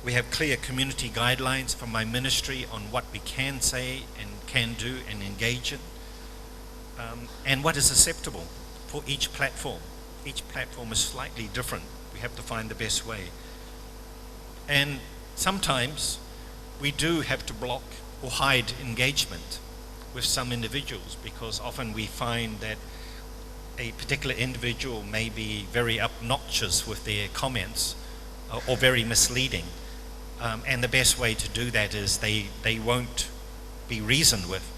We have clear community guidelines from my ministry on what we can say and can do and engage in, and what is acceptable for each platform. Each platform is slightly different. We have to find the best way. And sometimes we do have to block or hide engagement with some individuals, because often we find that a particular individual may be very obnoxious with their comments or very misleading. And the best way to do that is they won't be reasoned with,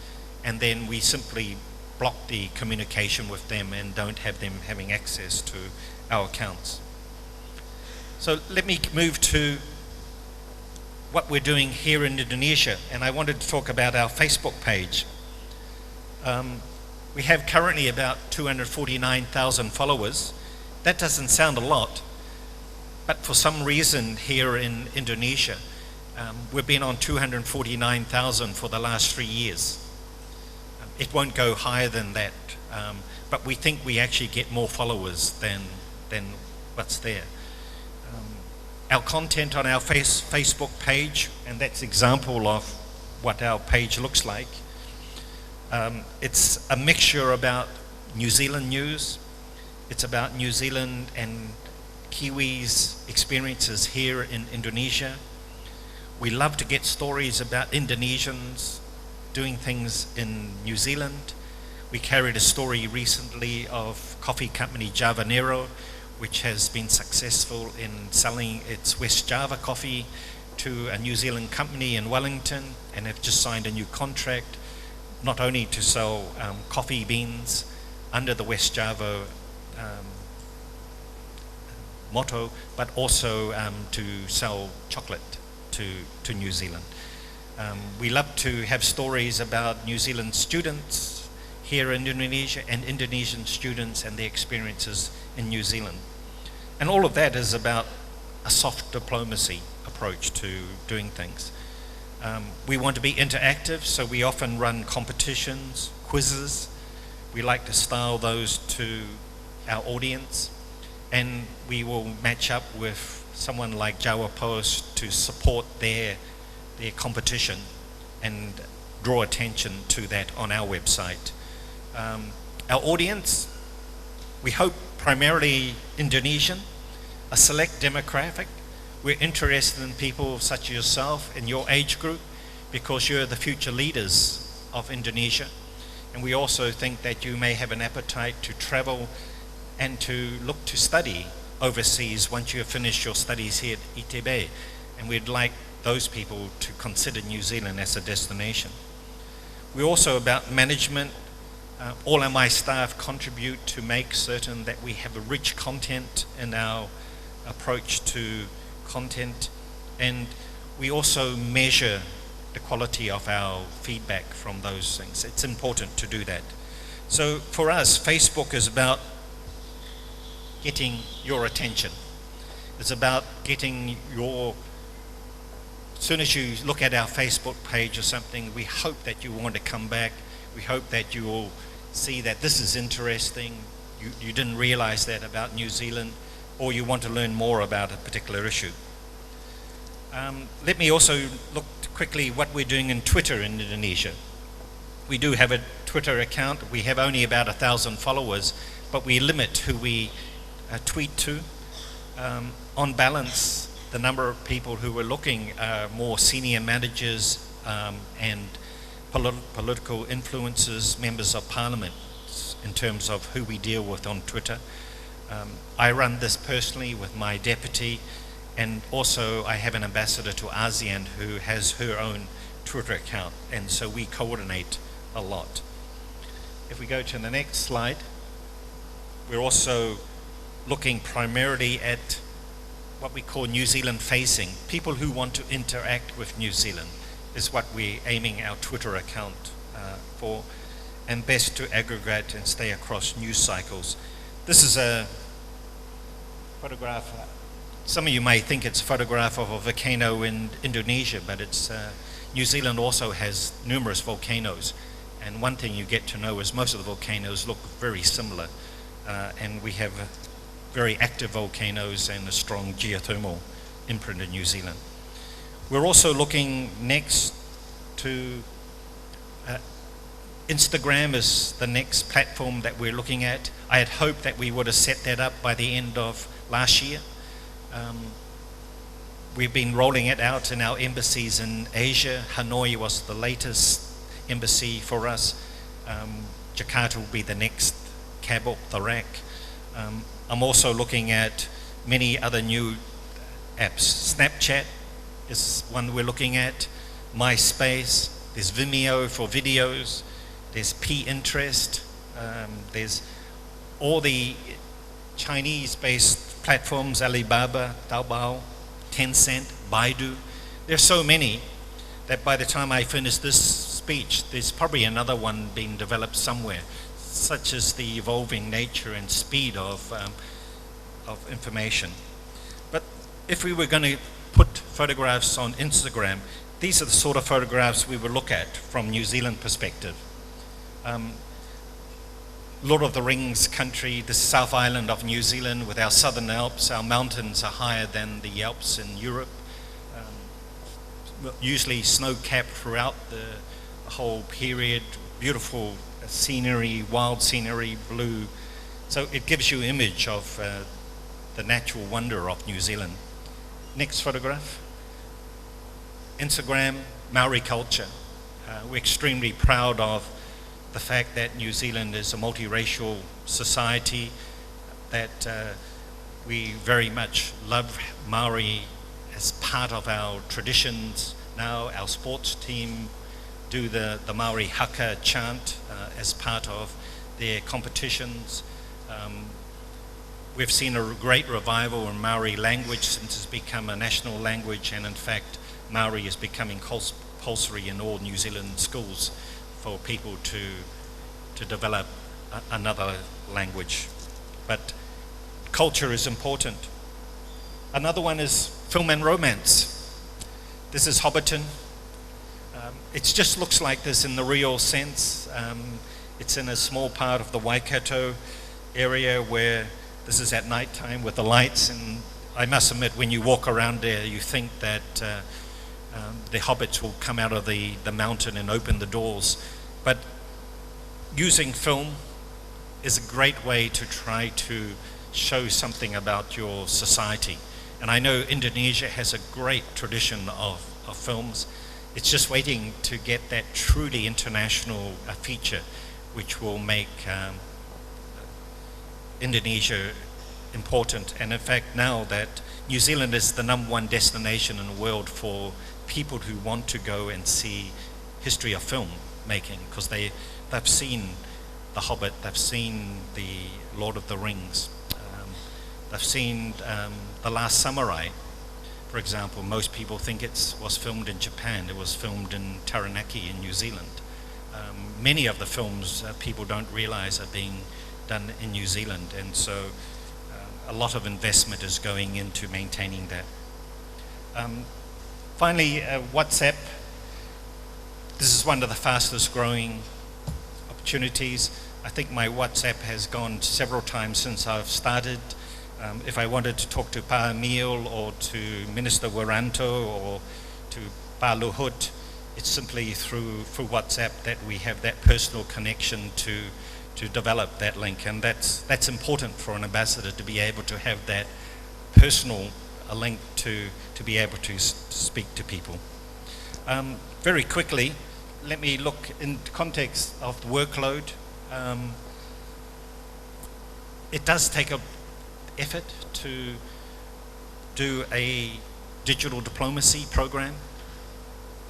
and then we simply block the communication with them and don't have them having access to our accounts. So let me move to what we're doing here in Indonesia, and I wanted to talk about our Facebook page. We have currently about 249,000 followers. That doesn't sound a lot, but for some reason here in Indonesia, we've been on 249,000 for the last 3 years. It won't go higher than that, but we think we actually get more followers than what's there. Our content on our Facebook page, and that's example of what our page looks like. It's a mixture about New Zealand news. It's about New Zealand and Kiwis' experiences here in Indonesia. We love to get stories about Indonesians doing things in New Zealand. We carried a story recently of coffee company Java Nero, which has been successful in selling its West Java coffee to a New Zealand company in Wellington, and have just signed a new contract, not only to sell coffee beans under the West Java motto, but also to sell chocolate to New Zealand. We love to have stories about New Zealand students here in Indonesia and Indonesian students and their experiences in New Zealand. And all of that is about a soft diplomacy approach to doing things. We want to be interactive, so we often run competitions, quizzes. We like to style those to our audience, and we will match up with someone like Jawa Post to support their competition and draw attention to that on our website. Our audience, we hope primarily Indonesian, a select demographic. We're interested in people such as yourself in your age group, because you're the future leaders of Indonesia. And we also think that you may have an appetite to travel and to look to study overseas once you have finished your studies here at ITB. And we'd like those people to consider New Zealand as a destination. We're also about management. All of my staff contribute to make certain that we have a rich content in our approach to content, and we also measure the quality of our feedback from those things. It's important to do that. So for us, Facebook is about getting your attention. It's about getting your, as soon as you look at our Facebook page or something, we hope that you want to come back. We hope that you will see that this is interesting. You didn't realize that about New Zealand, or you want to learn more about a particular issue. Let me also look quickly what we're doing in Twitter in Indonesia. We do have a Twitter account. We have only about 1,000 followers, but we limit who we tweet to. On balance, the number of people who are looking are more senior managers and political influencers, members of parliament, in terms of who we deal with on Twitter. I run this personally with my deputy, and also I have an ambassador to ASEAN who has her own Twitter account, and so we coordinate a lot. If we go to the next slide, we're also looking primarily at what we call New Zealand facing. People who want to interact with New Zealand is what we're aiming our Twitter account for, and best to aggregate and stay across news cycles. This is a photograph. Some of you may think it's a photograph of a volcano in Indonesia, but it's New Zealand also has numerous volcanoes, and one thing you get to know is most of the volcanoes look very similar, and we have very active volcanoes and a strong geothermal imprint in New Zealand. We're also looking next to Instagram is the next platform that we're looking at. I had hoped that we would have set that up by the end of last year. We've been rolling it out in our embassies in Asia. Hanoi was the latest embassy for us. Jakarta will be the next cab up the rack. I'm also looking at many other new apps. Snapchat is one we're looking at. MySpace. There's Vimeo for videos. There's Pinterest. There's all the Chinese-based platforms, Alibaba, Taobao, Tencent, Baidu. There's so many that by the time I finish this speech, there's probably another one being developed somewhere, such as the evolving nature and speed of information. But if we were going to put photographs on Instagram, these are the sort of photographs we would look at from New Zealand perspective. Lord of the Rings country, the South Island of New Zealand with our Southern Alps. Our mountains are higher than the Alps in Europe. Usually snow-capped throughout the whole period. Beautiful scenery, wild scenery, blue. So it gives you an image of the natural wonder of New Zealand. Next photograph. Instagram, Maori culture. We're extremely proud of the fact that New Zealand is a multiracial society, that we very much love Maori as part of our traditions. Now our sports team do the Maori haka chant as part of their competitions. We've seen a great revival in Maori language since it's become a national language, and in fact Maori is becoming compulsory in all New Zealand schools for people to develop another language. But culture is important. Another one is film and romance. This is Hobbiton. It just looks like this in the real sense. It's in a small part of the Waikato area where this is at night time with the lights, and I must admit when you walk around there you think that the hobbits will come out of the mountain and open the doors. But using film is a great way to try to show something about your society. And I know Indonesia has a great tradition of films. It's just waiting to get that truly international feature which will make Indonesia important. And in fact now that New Zealand is the #1 destination in the world for people who want to go and see history of film making, because they've seen The Hobbit, they've seen The Lord of the Rings, they've seen The Last Samurai, for example. Most people think it was filmed in Japan. It was filmed in Taranaki in New Zealand. Many of the films people don't realize are being done in New Zealand, and so a lot of investment is going into maintaining that. Finally, WhatsApp. This is one of the fastest growing opportunities. I think my WhatsApp has gone several times since I've started. If I wanted to talk to Pa Emil or to Minister Wiranto or to Pa Luhut, it's simply through WhatsApp that we have that personal connection to develop that link. And that's important for an ambassador, to be able to have that personal link to be able to speak to people. Very quickly, let me look in context of the workload. It does take an effort to do a digital diplomacy program.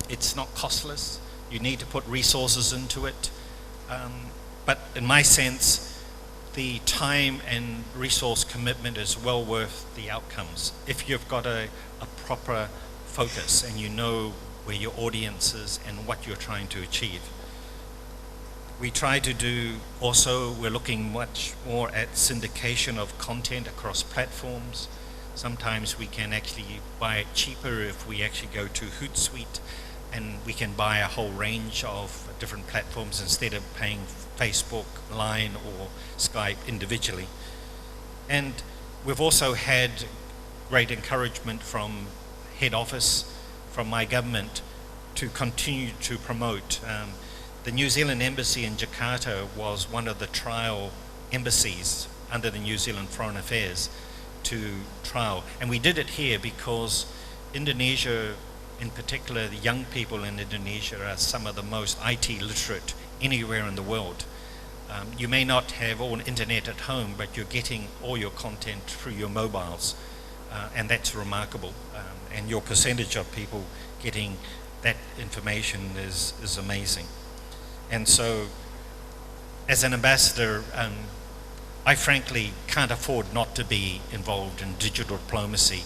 It's not costless. You need to put resources into it. But in my sense, the time and resource commitment is well worth the outcomes if you've got a proper focus and you know where your audience is and what you're trying to achieve. We try to do also, we're looking much more at syndication of content across platforms. Sometimes we can actually buy it cheaper if we actually go to Hootsuite, and we can buy a whole range of different platforms instead of paying Facebook, Line or Skype individually. And we've also had great encouragement from head office, from my government, to continue to promote. The New Zealand Embassy in Jakarta was one of the trial embassies under the New Zealand Foreign Affairs to trial. And we did it here because Indonesia, in particular, the young people in Indonesia are some of the most IT literate anywhere in the world. You may not have all internet at home, but you're getting all your content through your mobiles, and that's remarkable. And your percentage of people getting that information is amazing. And so, as an ambassador, I frankly can't afford not to be involved in digital diplomacy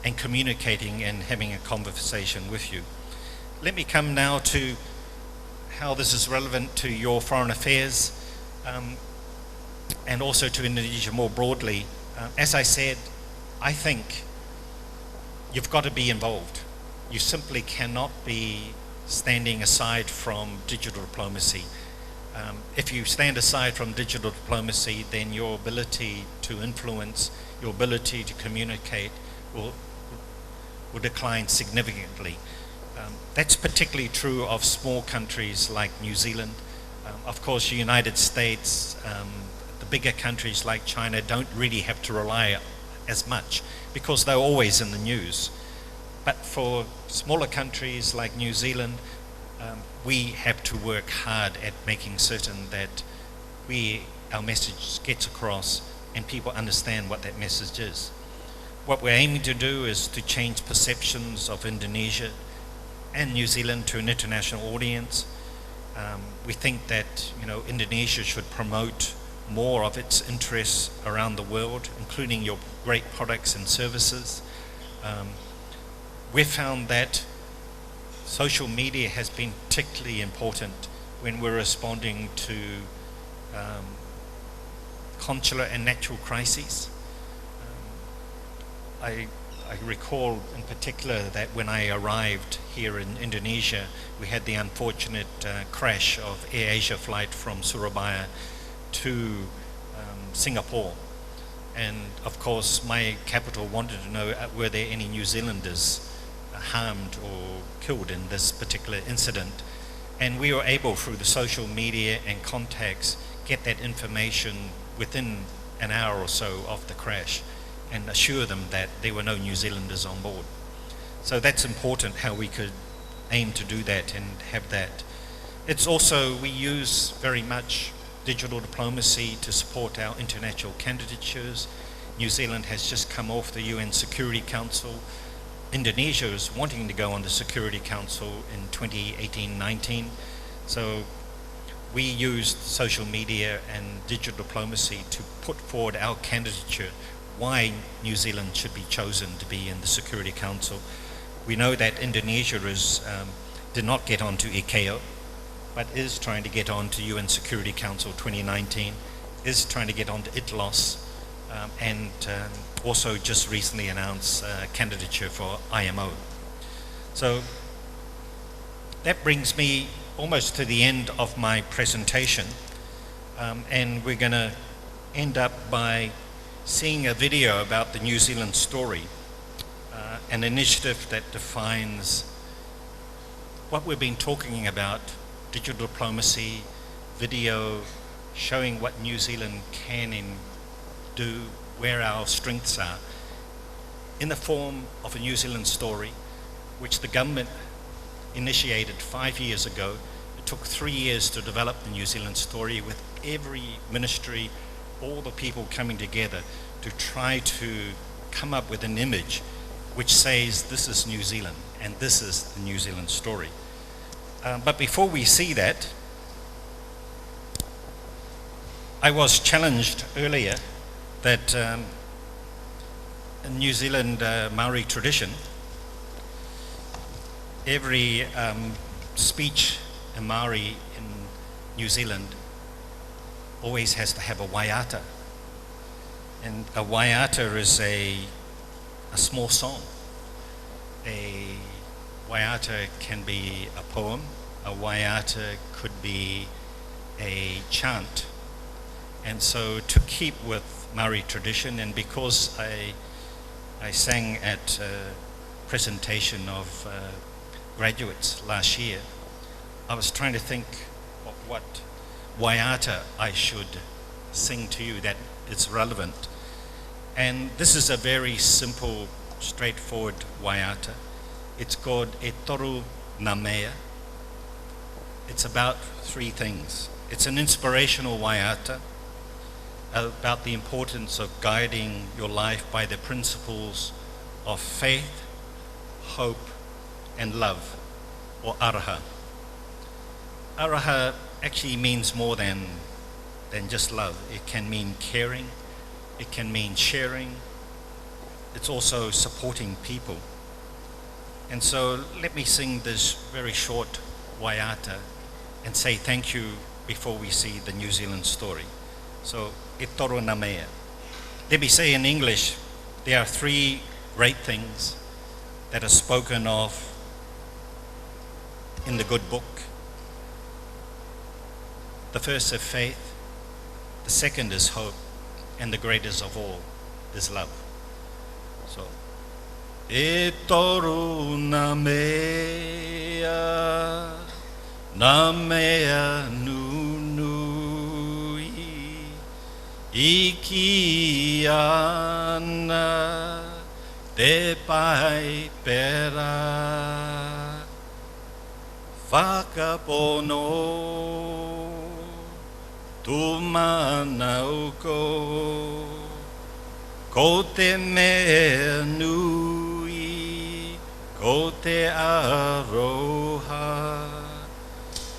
and communicating and having a conversation with you. Let me come now to how this is relevant to your foreign affairs and also to Indonesia more broadly. As I said, I think you've got to be involved. You simply cannot be standing aside from digital diplomacy. If you stand aside from digital diplomacy, then your ability to influence, your ability to communicate will decline significantly. That's particularly true of small countries like New Zealand. Of course, the United States, the bigger countries like China don't really have to rely as much because they're always in the news. But for smaller countries like New Zealand, we have to work hard at making certain that our message gets across and people understand what that message is. What we're aiming to do is to change perceptions of Indonesia and New Zealand to an international audience. We think that Indonesia should promote more of its interests around the world, including your great products and services. We've found that social media has been particularly important when we're responding to consular and natural crises. I recall in particular that when I arrived here in Indonesia, we had the unfortunate crash of AirAsia flight from Surabaya to Singapore. And of course, my capital wanted to know were there any New Zealanders harmed or killed in this particular incident. And we were able, through the social media and contacts, get that information within an hour or so of the crash and assure them that there were no New Zealanders on board. So that's important, how we could aim to do that and have that. It's also, we use very much digital diplomacy to support our international candidatures. New Zealand has just come off the UN Security Council. Indonesia is wanting to go on the Security Council in 2018-19. So we used social media and digital diplomacy to put forward our candidature, why New Zealand should be chosen to be in the Security Council. We know that Indonesia did not get onto ICAO, but is trying to get on to UN Security Council 2019, is trying to get on to ITLOS, and also just recently announced candidature for IMO. So that brings me almost to the end of my presentation, and we're going to end up by seeing a video about the New Zealand story, an initiative that defines what we've been talking about: digital diplomacy, video, showing what New Zealand can and do, where our strengths are, in the form of a New Zealand story, which the government initiated 5 years ago. It took 3 years to develop the New Zealand story, with every ministry, all the people coming together to try to come up with an image which says this is New Zealand and this is the New Zealand story. But before we see that, I was challenged earlier that in New Zealand Maori tradition, every speech in Maori in New Zealand always has to have a waiata. And a waiata is a small song. A waiata can be a poem, a waiata could be a chant. And so to keep with Maori tradition, and because I sang at a presentation of graduates last year, I was trying to think of what waiata I should sing to you that is relevant. And this is a very simple, straightforward waiata. It's called E Toru Nā Mea. It's about three things. It's an inspirational waiata about the importance of guiding your life by the principles of faith, hope, and love, or araha. Araha actually means more than just love. It can mean caring, it can mean sharing, it's also supporting people. And so let me sing this very short waiata and say thank you before we see the New Zealand story. So, E Toru Nā Mea. Let me say in English, there are three great things that are spoken of in the good book. The first is faith, the second is hope, and the greatest of all is love. So, E toru nā mea nunui, iki ana te pai pera, whakapono tu manauko, ko te mea nui, ko te aroha.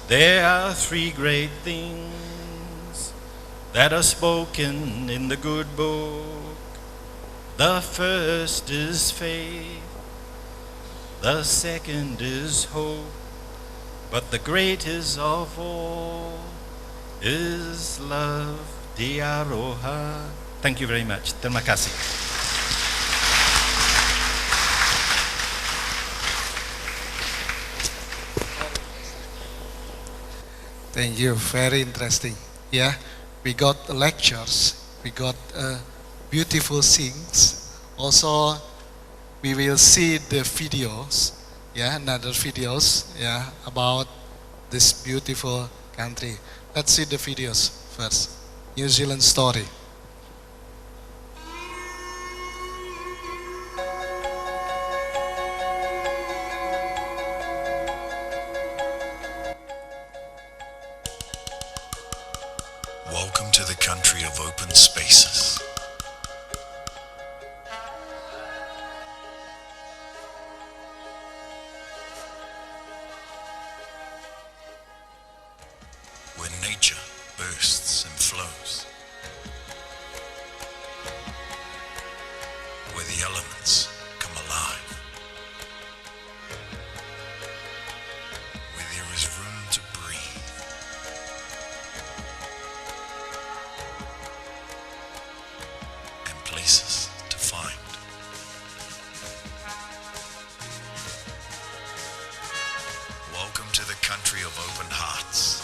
There are three great things that are spoken in the good book. The first is faith, the second is hope, but the greatest of all is love, di aroha. Thank you very much. Terima kasih. Thank you, very interesting. Yeah, we got lectures, we got beautiful scenes. Also, we will see the videos, yeah, another videos, yeah, about this beautiful country. Let's see the videos first. New Zealand story. Welcome to the country of open spaces. Where nature bursts and flows. Where the elements come alive. Where there is room to breathe. Places to find. Welcome to the country of open hearts.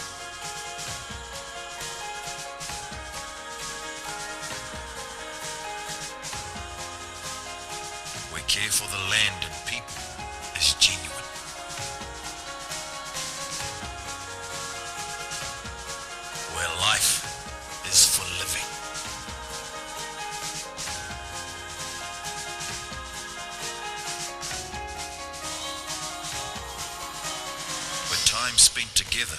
Where care for the land and people is genuine. Where life is for living. Time spent together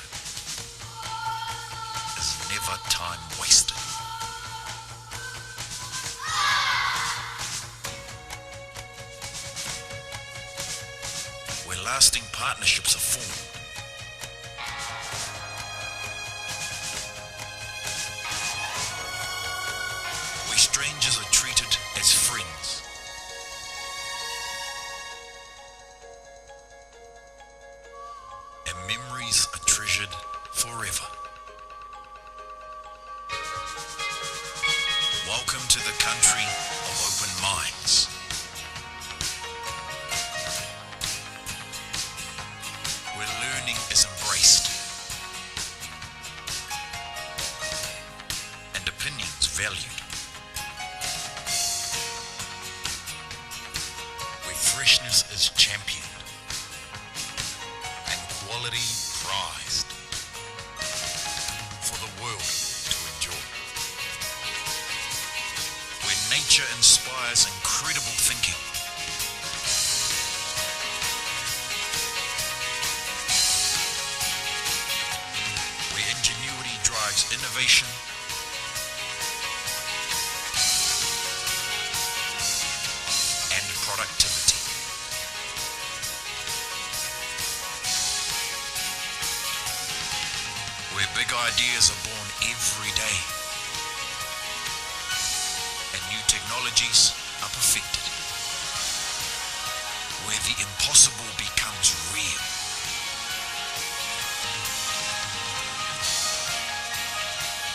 is never time wasted. Where lasting partnerships are formed. and memories are treasured forever. Welcome to the country of open minds. Where learning is embraced and opinions valued. Where freshness is championed and quality prized for the world to enjoy. Where nature inspires incredible thinking. Where ingenuity drives innovation. And productivity. Where big ideas are born every day and new technologies are perfected. Where the impossible becomes real.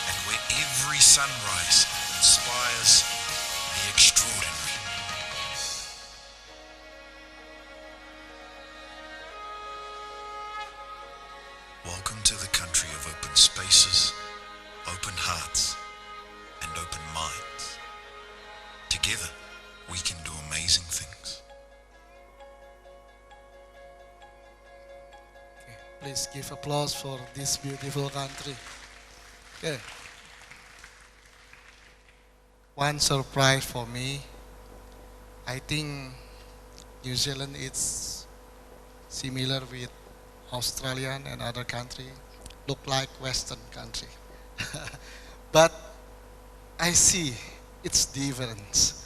And where every sunrise inspires the extraordinary. Welcome to the country of open spaces, open hearts, and open minds. Together, we can do amazing things. Please give applause for this beautiful country. Okay. One surprise for me, I think New Zealand is similar with Australian and other country, look like Western country. But I see its difference.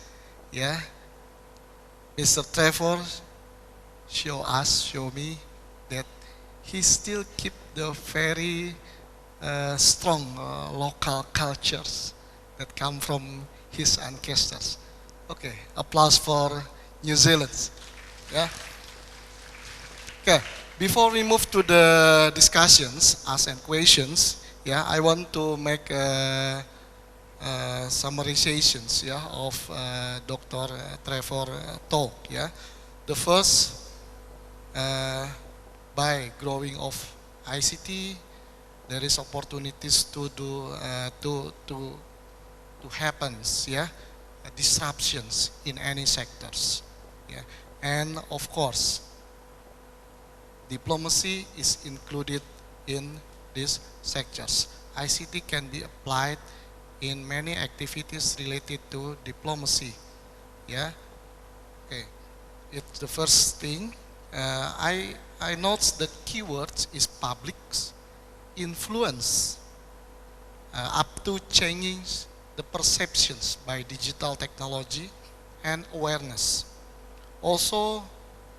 Yeah. Mr. Trevor show me that he still keep the very strong local cultures that come from his ancestors. Okay, applause for New Zealand. Yeah. Okay, before we move to the discussions, ask and questions, yeah, I want to make summarizations, yeah, of Dr. Trevor talk. Yeah, the first, by growing of ICT, there is opportunities to do to happens, yeah, disruptions in any sectors, yeah, and of course, diplomacy is included in these sectors. ICT can be applied in many activities related to diplomacy, yeah. Okay, it's the first thing. I note the keywords is public influence up to changing the perceptions by digital technology and awareness. Also,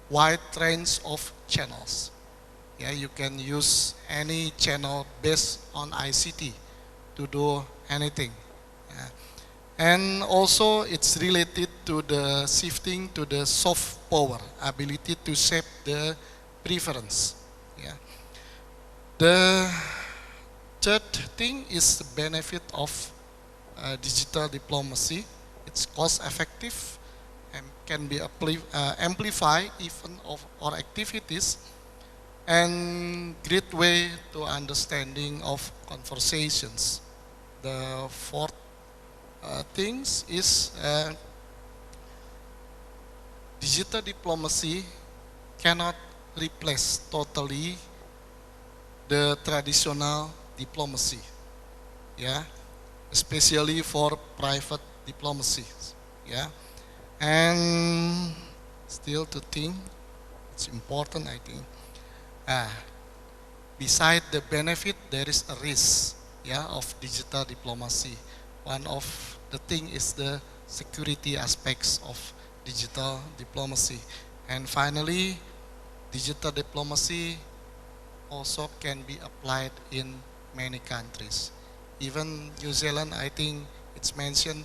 wide range of channels. Yeah, you can use any channel based on ICT to do anything. Yeah. And also, it's related to the shifting to the soft power, ability to shape the preference. Yeah. The third thing is the benefit of digital diplomacy. It's cost effective and can be amplified even of our activities, and great way to understanding of conversations. The fourth things is digital diplomacy cannot replace totally the traditional diplomacy, yeah, especially for private diplomacy, yeah, and still to think it's important, I think. Beside the benefit, there is a risk, yeah, of digital diplomacy. One of the thing is the security aspects of digital diplomacy, and finally, digital diplomacy also can be applied in many countries. Even New Zealand, I think it's mentioned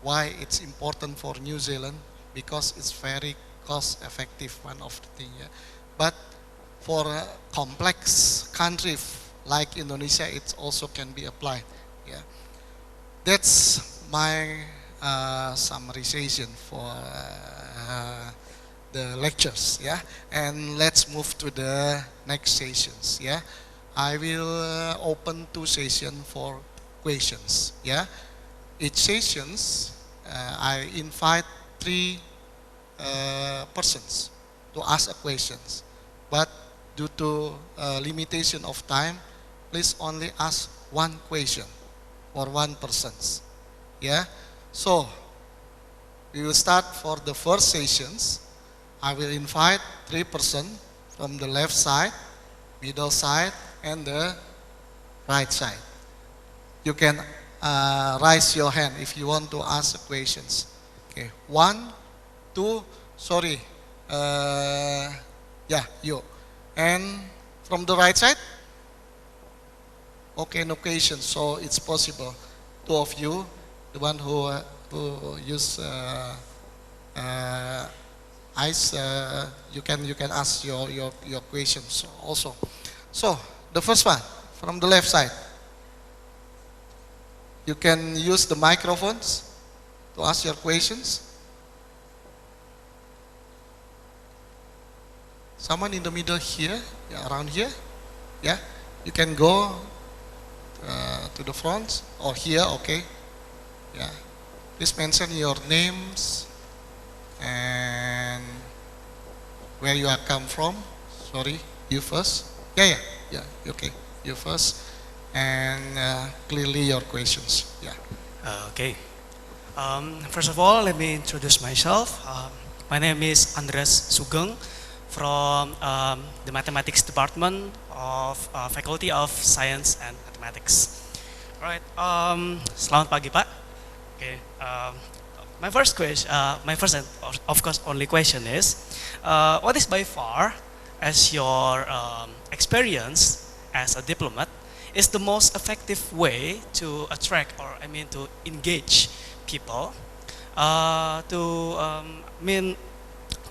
why it's important for New Zealand, because it's very cost effective, one of the things. Yeah. But for a complex country like Indonesia, it also can be applied. Yeah, that's my summarization for the lectures. Yeah, and let's move to the next sessions. Yeah, I will open 2 sessions for questions. Yeah, each sessions I invite 3 persons to ask a questions, but due to limitation of time, please only ask 1 question for 1 person. Yeah, so we will start for the first sessions. I will invite 3 persons from the left side, middle side, and the right side. You can raise your hand if you want to ask questions. Okay, 1, 2, sorry, yeah, you. And from the right side? Okay, no questions, so it's possible. 2 of you, the one who use eyes, you can ask your questions also. So the first one from the left side, you can use the microphones to ask your questions. Someone in the middle here, yeah, around here, yeah, you can go to the front or here, okay, yeah. Please mention your names and where you are come from. Sorry, you first. Yeah, okay, you first, and clearly your questions. Yeah. Okay. First of all, let me introduce myself. My name is Andres Sugeng from the Mathematics Department of Faculty of Science and Mathematics. Alright, selamat pagi Pak. Okay, my first question, and of course only question is, what is by far, as your experience as a diplomat, is the most effective way to attract, or I mean to engage people to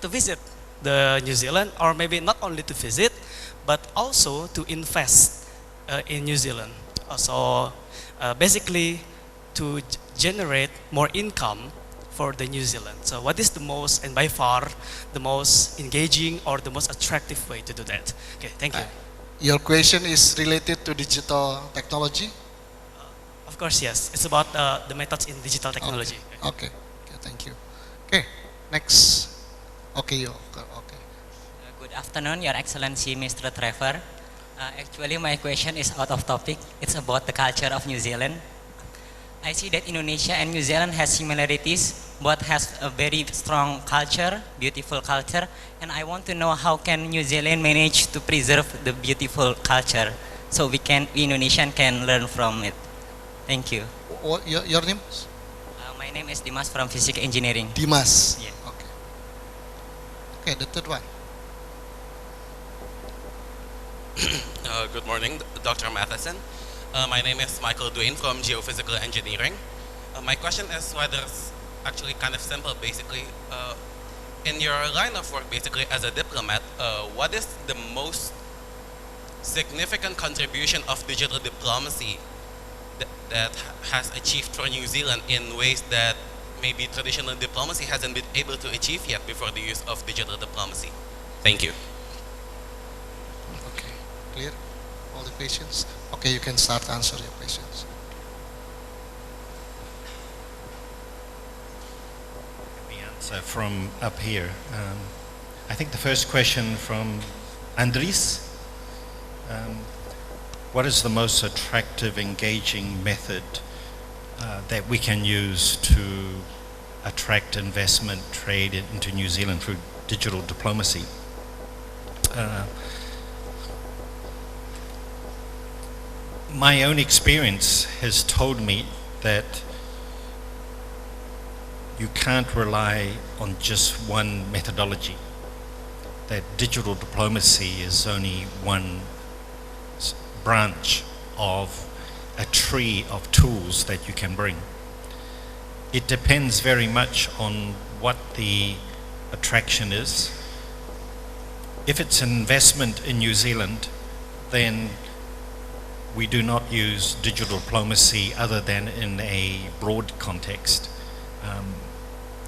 visit the New Zealand, or maybe not only to visit, but also to invest in New Zealand. So basically to generate more income for the New Zealand. So what is the most, and by far, the most engaging or the most attractive way to do that? Okay, thank you. Your question is related to digital technology? Of course, yes. It's about the methods in digital technology. Okay, thank you. Okay, next. Okay, you. Okay. Good afternoon, Your Excellency, Mr. Trevor. Actually, my question is out of topic. It's about the culture of New Zealand. I see that Indonesia and New Zealand has similarities, but has a very strong culture, beautiful culture, and I want to know how can New Zealand manage to preserve the beautiful culture so we Indonesian can learn from it. Thank you. What, your name? My name is Dimas from Physics Engineering. Dimas. Yeah. Okay. Okay, the third one. Good morning, Dr. Matheson. My name is Michael Duane from Geophysical Engineering. My question is whether it's actually kind of simple, basically. In your line of work, basically, as a diplomat, what is the most significant contribution of digital diplomacy that has achieved for New Zealand in ways that maybe traditional diplomacy hasn't been able to achieve yet before the use of digital diplomacy? Thank you. Okay, clear? All the questions? Okay, you can start answer your questions. Let me answer from up here. I think the first question from Andres. What is the most attractive, engaging method that we can use to attract investment, trade into New Zealand through digital diplomacy? My own experience has told me that you can't rely on just one methodology, that digital diplomacy is only one branch of a tree of tools that you can bring. It depends very much on what the attraction is, if it's an investment in New Zealand, then we do not use digital diplomacy other than in a broad context.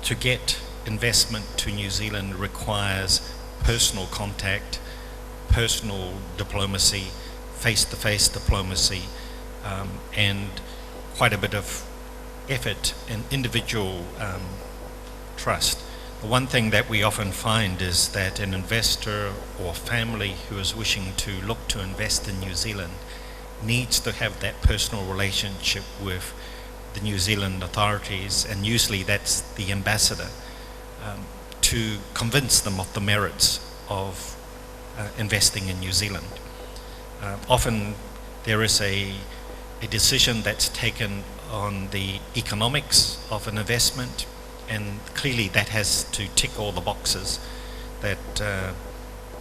To get investment to New Zealand requires personal contact, personal diplomacy, face-to-face diplomacy, and quite a bit of effort and individual trust. The one thing that we often find is that an investor or family who is wishing to look to invest in New Zealand needs to have that personal relationship with the New Zealand authorities, and usually that's the ambassador, to convince them of the merits of investing in New Zealand. Often there is a decision that's taken on the economics of an investment, and clearly that has to tick all the boxes, that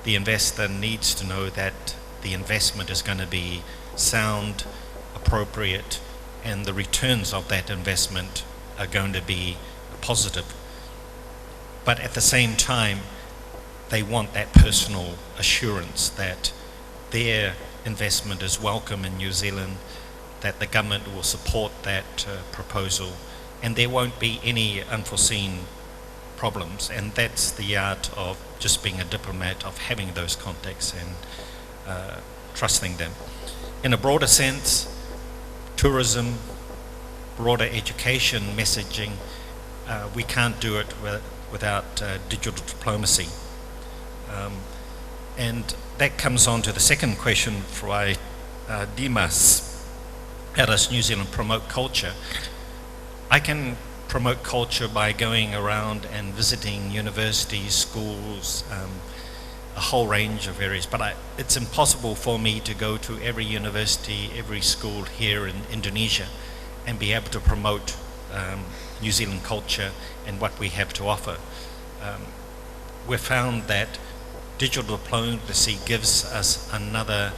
the investor needs to know that the investment is going to be sound, appropriate, and the returns of that investment are going to be positive. But at the same time, they want that personal assurance that their investment is welcome in New Zealand, that the government will support that proposal, and there won't be any unforeseen problems. And that's the art of just being a diplomat, of having those contacts and trusting them. In a broader sense, tourism, broader education, messaging, we can't do it without digital diplomacy. And that comes on to the second question for Dimas. How does New Zealand promote culture? I can promote culture by going around and visiting universities, schools, a whole range of areas, but it's impossible for me to go to every university, every school here in Indonesia and be able to promote New Zealand culture and what we have to offer. We've found that digital diplomacy gives us another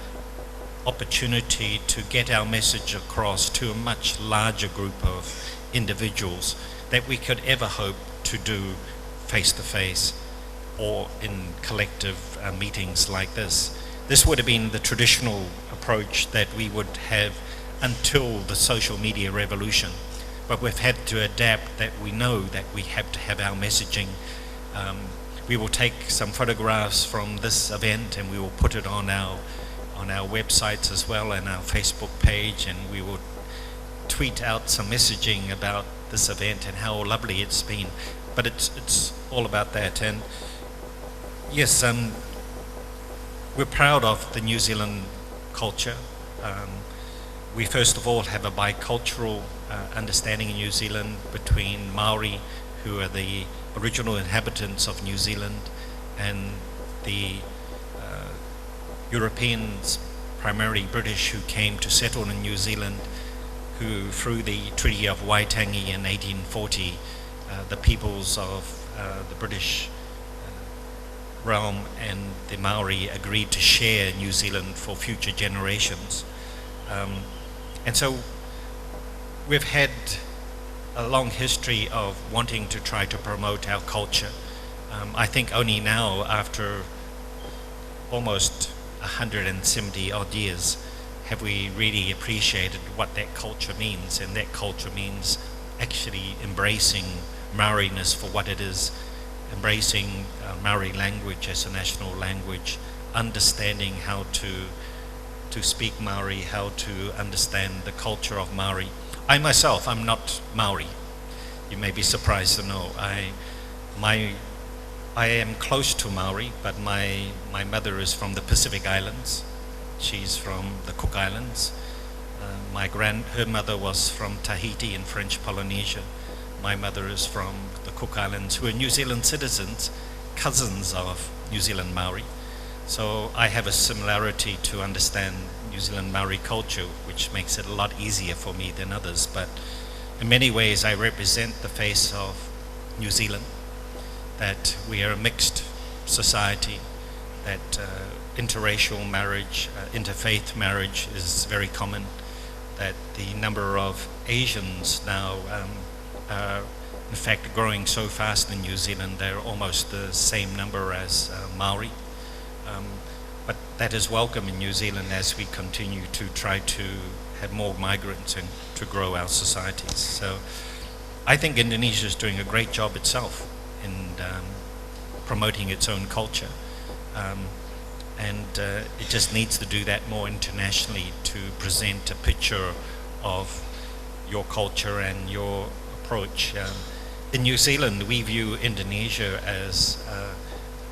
opportunity to get our message across to a much larger group of individuals that we could ever hope to do face-to-face or in collective meetings like this. This would have been the traditional approach that we would have until the social media revolution. But we've had to adapt, that we know that we have to have our messaging. We will take some photographs from this event and we will put it on our websites as well and our Facebook page, and we will tweet out some messaging about this event and how lovely it's been. But it's all about that. And yes, we're proud of the New Zealand culture. We first of all have a bicultural understanding in New Zealand between Maori, who are the original inhabitants of New Zealand, and the Europeans, primarily British, who came to settle in New Zealand, who through the Treaty of Waitangi in 1840, the peoples of the British realm and the Maori agreed to share New Zealand for future generations. And so we've had a long history of wanting to try to promote our culture. I think only now, after almost 170 odd years, have we really appreciated what that culture means. And that culture means actually embracing Maoriness for what it is, embracing Maori language as a national language, understanding how to speak Maori, how to understand the culture of Maori. I myself, I'm not Maori. You may be surprised to know. I am close to Maori, but my mother is from the Pacific Islands. She's from the Cook Islands. Her mother was from Tahiti in French Polynesia. My mother is from the Cook Islands, who are New Zealand citizens, cousins of New Zealand Maori. So I have a similarity to understand New Zealand Maori culture, which makes it a lot easier for me than others. But in many ways, I represent the face of New Zealand, that we are a mixed society, that interracial marriage, interfaith marriage is very common, that the number of Asians now are in fact growing so fast in New Zealand. They're almost the same number as Maori. But that is welcome in New Zealand as we continue to try to have more migrants and to grow our societies. So I think Indonesia is doing a great job itself in promoting its own culture. It just needs to do that more internationally to present a picture of your culture and your approach. In New Zealand, we view Indonesia as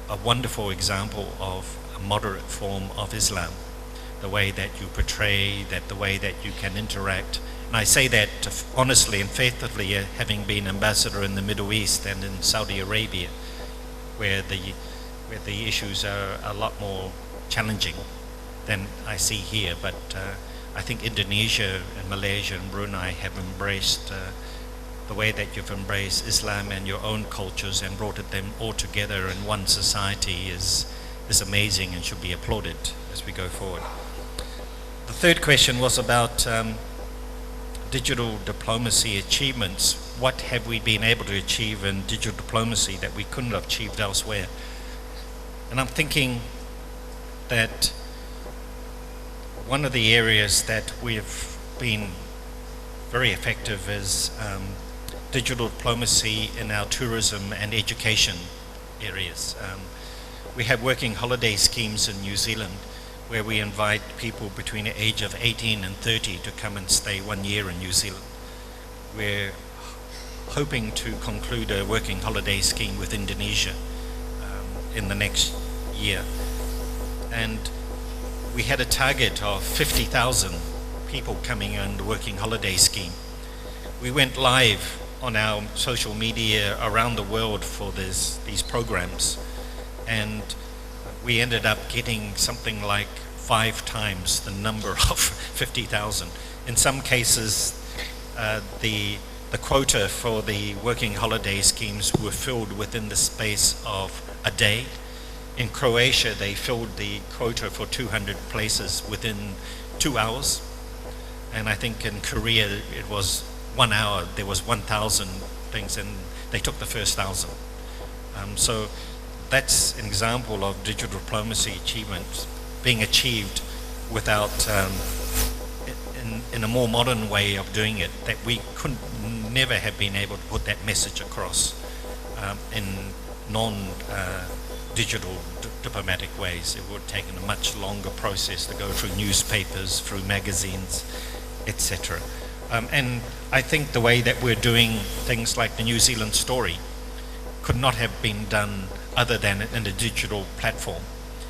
a wonderful example of a moderate form of Islam. The way that you portray, the way that you can interact. And I say that honestly and faithfully, having been ambassador in the Middle East and in Saudi Arabia, where the issues are a lot more challenging than I see here. But I think Indonesia and Malaysia and Brunei have embraced the way that you've embraced Islam and your own cultures and brought them all together in one society is amazing and should be applauded as we go forward. The third question was about digital diplomacy achievements. What have we been able to achieve in digital diplomacy that we couldn't have achieved elsewhere? And I'm thinking that one of the areas that we've been very effective is digital diplomacy in our tourism and education areas. We have working holiday schemes in New Zealand where we invite people between the age of 18 and 30 to come and stay 1 year in New Zealand. We're hoping to conclude a working holiday scheme with Indonesia in the next year. And we had a target of 50,000 people coming in the working holiday scheme. We went live on our social media around the world for these programs, and we ended up getting something like 5 times the number of 50,000. In some cases, the quota for the working holiday schemes were filled within the space of a day. In Croatia, they filled the quota for 200 places within 2 hours. And I think in Korea, it was 1 hour, there was 1,000 things, and they took the first 1,000. So that's an example of digital diplomacy achievement being achieved without, in a more modern way of doing it, that we could never have been able to put that message across in non-digital diplomatic ways. It would have taken a much longer process to go through newspapers, through magazines, etc. And I think the way that we're doing things like the New Zealand story could not have been done other than in a digital platform.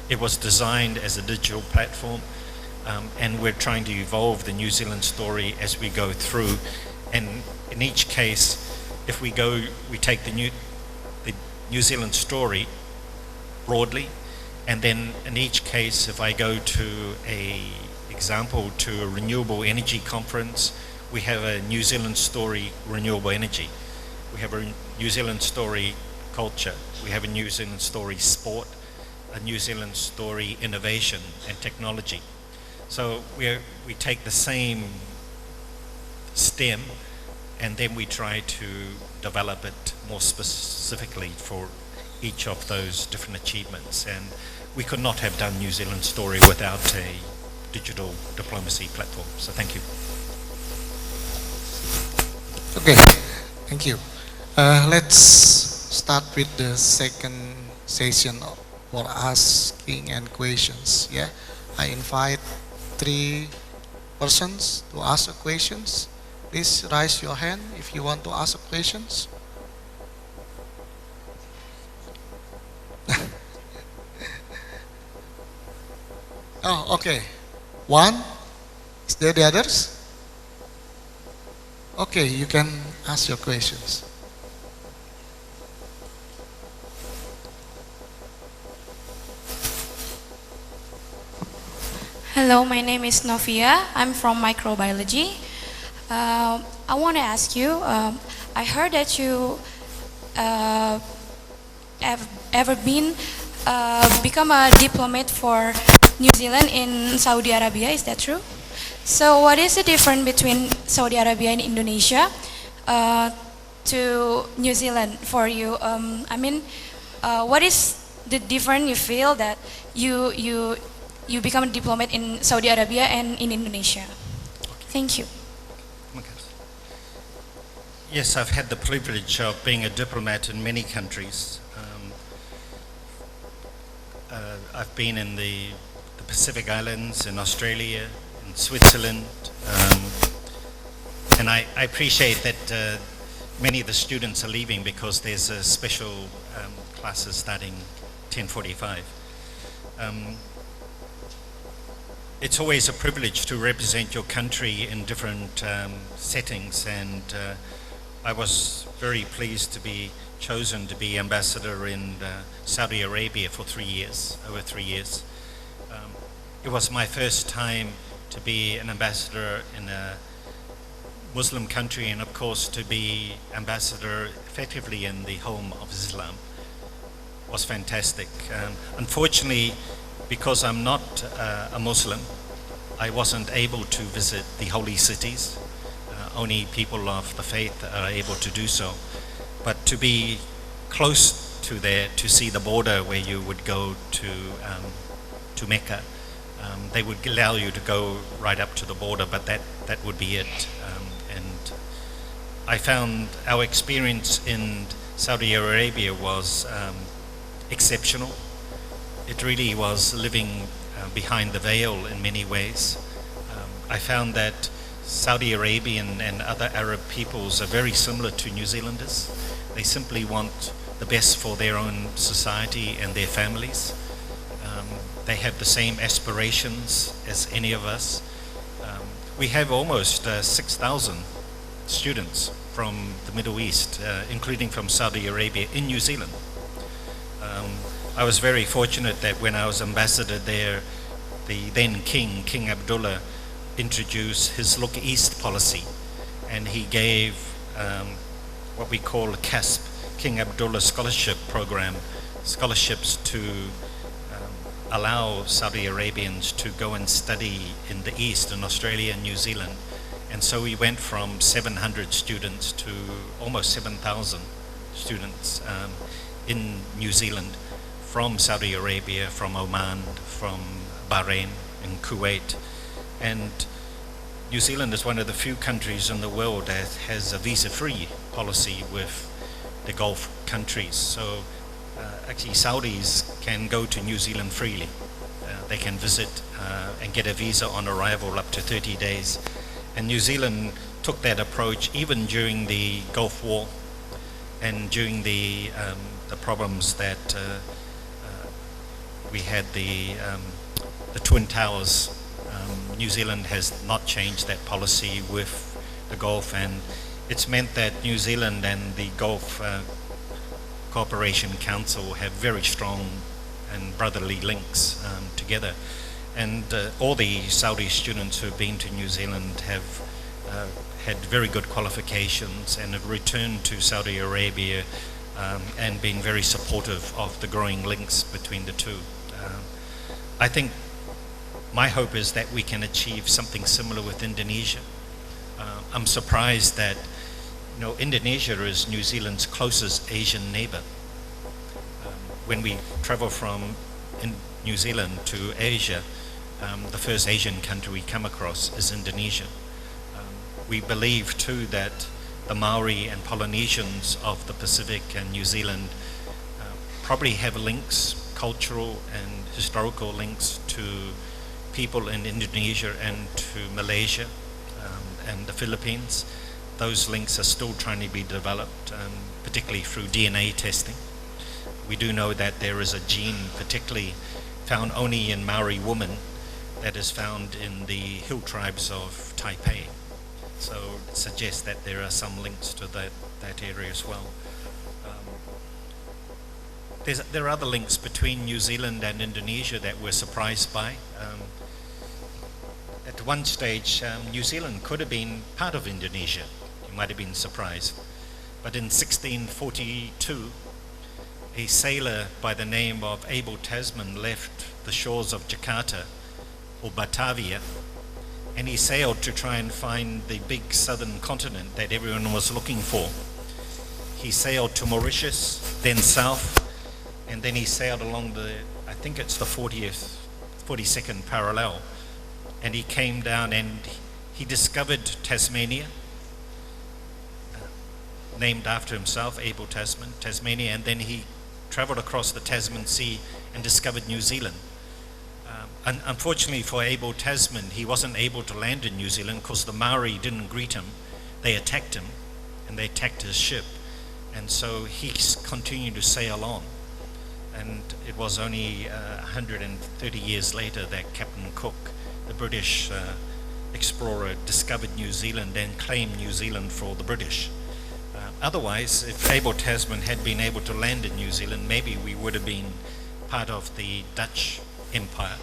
It was designed as a digital platform, and we're trying to evolve the New Zealand story as we go through. And in each case, if we take the New Zealand story broadly, and then in each case, if I go to a renewable energy conference, we have a New Zealand story renewable energy. We have a New Zealand story culture. We have a New Zealand story sport, a New Zealand story innovation and technology. So we take the same stem and then we try to develop it more specifically for each of those different achievements. And we could not have done New Zealand story without a digital diplomacy platform. So thank you. Okay, thank you. Let's start with the second session for asking and questions. Yeah, I invite 3 persons to ask questions. Please raise your hand if you want to ask questions. Oh, okay. 1. Is there the others? Okay, you can ask your questions. Hello, my name is Novia. I'm from microbiology. I want to ask you, I heard that you have ever become a diplomat for New Zealand in Saudi Arabia, is that true? So what is the difference between Saudi Arabia and Indonesia to New Zealand for you? What is the difference you feel that you become a diplomat in Saudi Arabia and in Indonesia. Thank you. Yes, I've had the privilege of being a diplomat in many countries. I've been in the Pacific Islands, in Australia, in Switzerland, and I appreciate that many of the students are leaving because there's a special classes starting 10:45. It's always a privilege to represent your country in different settings, and I was very pleased to be chosen to be ambassador in Saudi Arabia for 3 years, over 3 years. It was my first time to be an ambassador in a Muslim country, and of course to be ambassador effectively in the home of Islam was fantastic. Unfortunately, because I'm not a Muslim, I wasn't able to visit the holy cities. Only people of the faith are able to do so. But to be close to there, to see the border where you would go to Mecca, they would allow you to go right up to the border, but that would be it. And I found our experience in Saudi Arabia was exceptional. It really was living behind the veil in many ways. I found that Saudi Arabian and other Arab peoples are very similar to New Zealanders. They simply want the best for their own society and their families. They have the same aspirations as any of us. We have almost 6,000 students from the Middle East, including from Saudi Arabia, in New Zealand. I was very fortunate that when I was ambassador there, the then King Abdullah, introduced his Look East policy, and he gave what we call a CASP, King Abdullah Scholarship Program, scholarships to allow Saudi Arabians to go and study in the East, in Australia and New Zealand. And so we went from 700 students to almost 7,000 students in New Zealand, from Saudi Arabia, from Oman, from Bahrain and Kuwait. And New Zealand is one of the few countries in the world that has a visa-free policy with the Gulf countries. So actually Saudis can go to New Zealand freely. They can visit and get a visa on arrival up to 30 days. And New Zealand took that approach even during the Gulf War and during the problems that we had the Twin Towers. New Zealand has not changed that policy with the Gulf, and it's meant that New Zealand and the Gulf Cooperation Council have very strong and brotherly links together. And all the Saudi students who have been to New Zealand have had very good qualifications and have returned to Saudi Arabia and been very supportive of the growing links between the two. I think my hope is that we can achieve something similar with Indonesia. I'm surprised that Indonesia is New Zealand's closest Asian neighbor. When we travel from New Zealand to Asia, the first Asian country we come across is Indonesia. We believe too that the Maori and Polynesians of the Pacific and New Zealand probably have links, cultural and historical links, to people in Indonesia and to Malaysia and the Philippines. Those links are still trying to be developed, particularly through DNA testing. We do know that there is a gene particularly found only in Maori women that is found in the hill tribes of Taipei. So it suggests that there are some links to that area as well. There are other links between New Zealand and Indonesia that we're surprised by. At one stage, New Zealand could have been part of Indonesia. You might have been surprised. But in 1642, a sailor by the name of Abel Tasman left the shores of Jakarta, or Batavia, and he sailed to try and find the big southern continent that everyone was looking for. He sailed to Mauritius, then south, and then he sailed along I think it's the 42nd parallel, and he came down and he discovered Tasmania, named after himself, Abel Tasman, Tasmania, and then he traveled across the Tasman Sea and discovered New Zealand. Unfortunately for Abel Tasman, he wasn't able to land in New Zealand because the Maori didn't greet him. They attacked him, and they attacked his ship. And so he continued to sail on. And it was only 130 years later that Captain Cook, the British explorer, discovered New Zealand and claimed New Zealand for the British. Otherwise, if Abel Tasman had been able to land in New Zealand, maybe we would have been part of the Dutch Empire,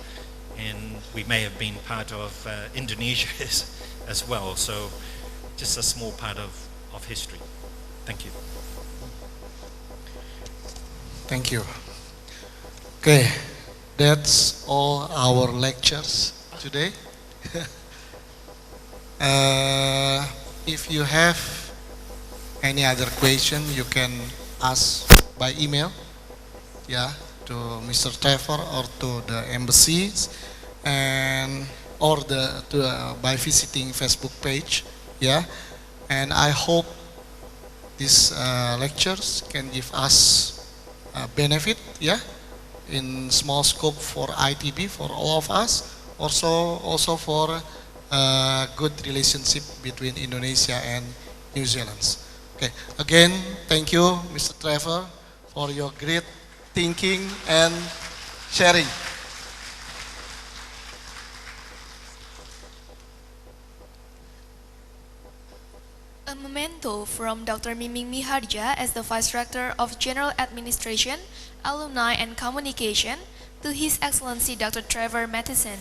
and we may have been part of Indonesia as well. So just a small part of history. Thank you. Thank you. Okay, that's all our lectures today. If you have any other question, you can ask by email, yeah, to Mr. Trevor or to the embassies, and or by visiting Facebook page, yeah. And I hope these lectures can give us benefit, yeah, in small scope for ITB, for all of us, also for good relationship between Indonesia and New Zealand. Okay, again, thank you, Mr. Trevor, for your great thinking and sharing. A memento from Dr. Miming Miharja as the Vice Director of General Administration, Alumni and Communication, to His Excellency Dr. Trevor Matheson.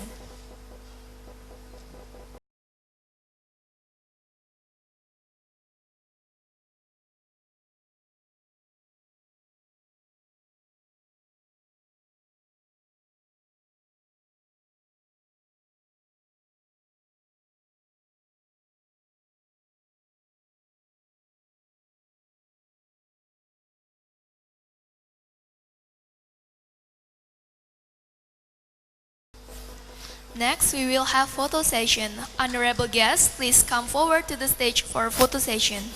Next, we will have photo session. Honorable guests, please come forward to the stage for photo session.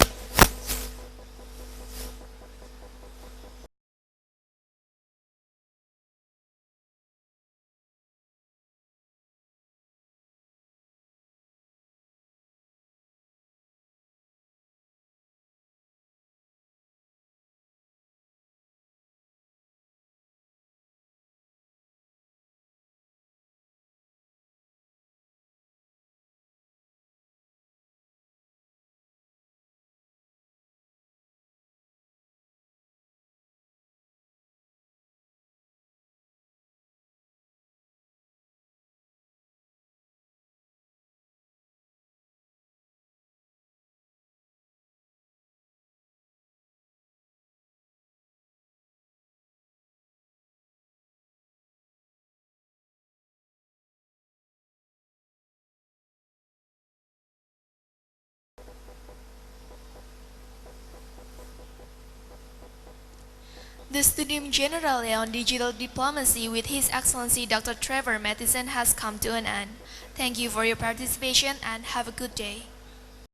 The Studium Generale on Digital Diplomacy with His Excellency Dr. Trevor Matheson has come to an end. Thank you for your participation and have a good day.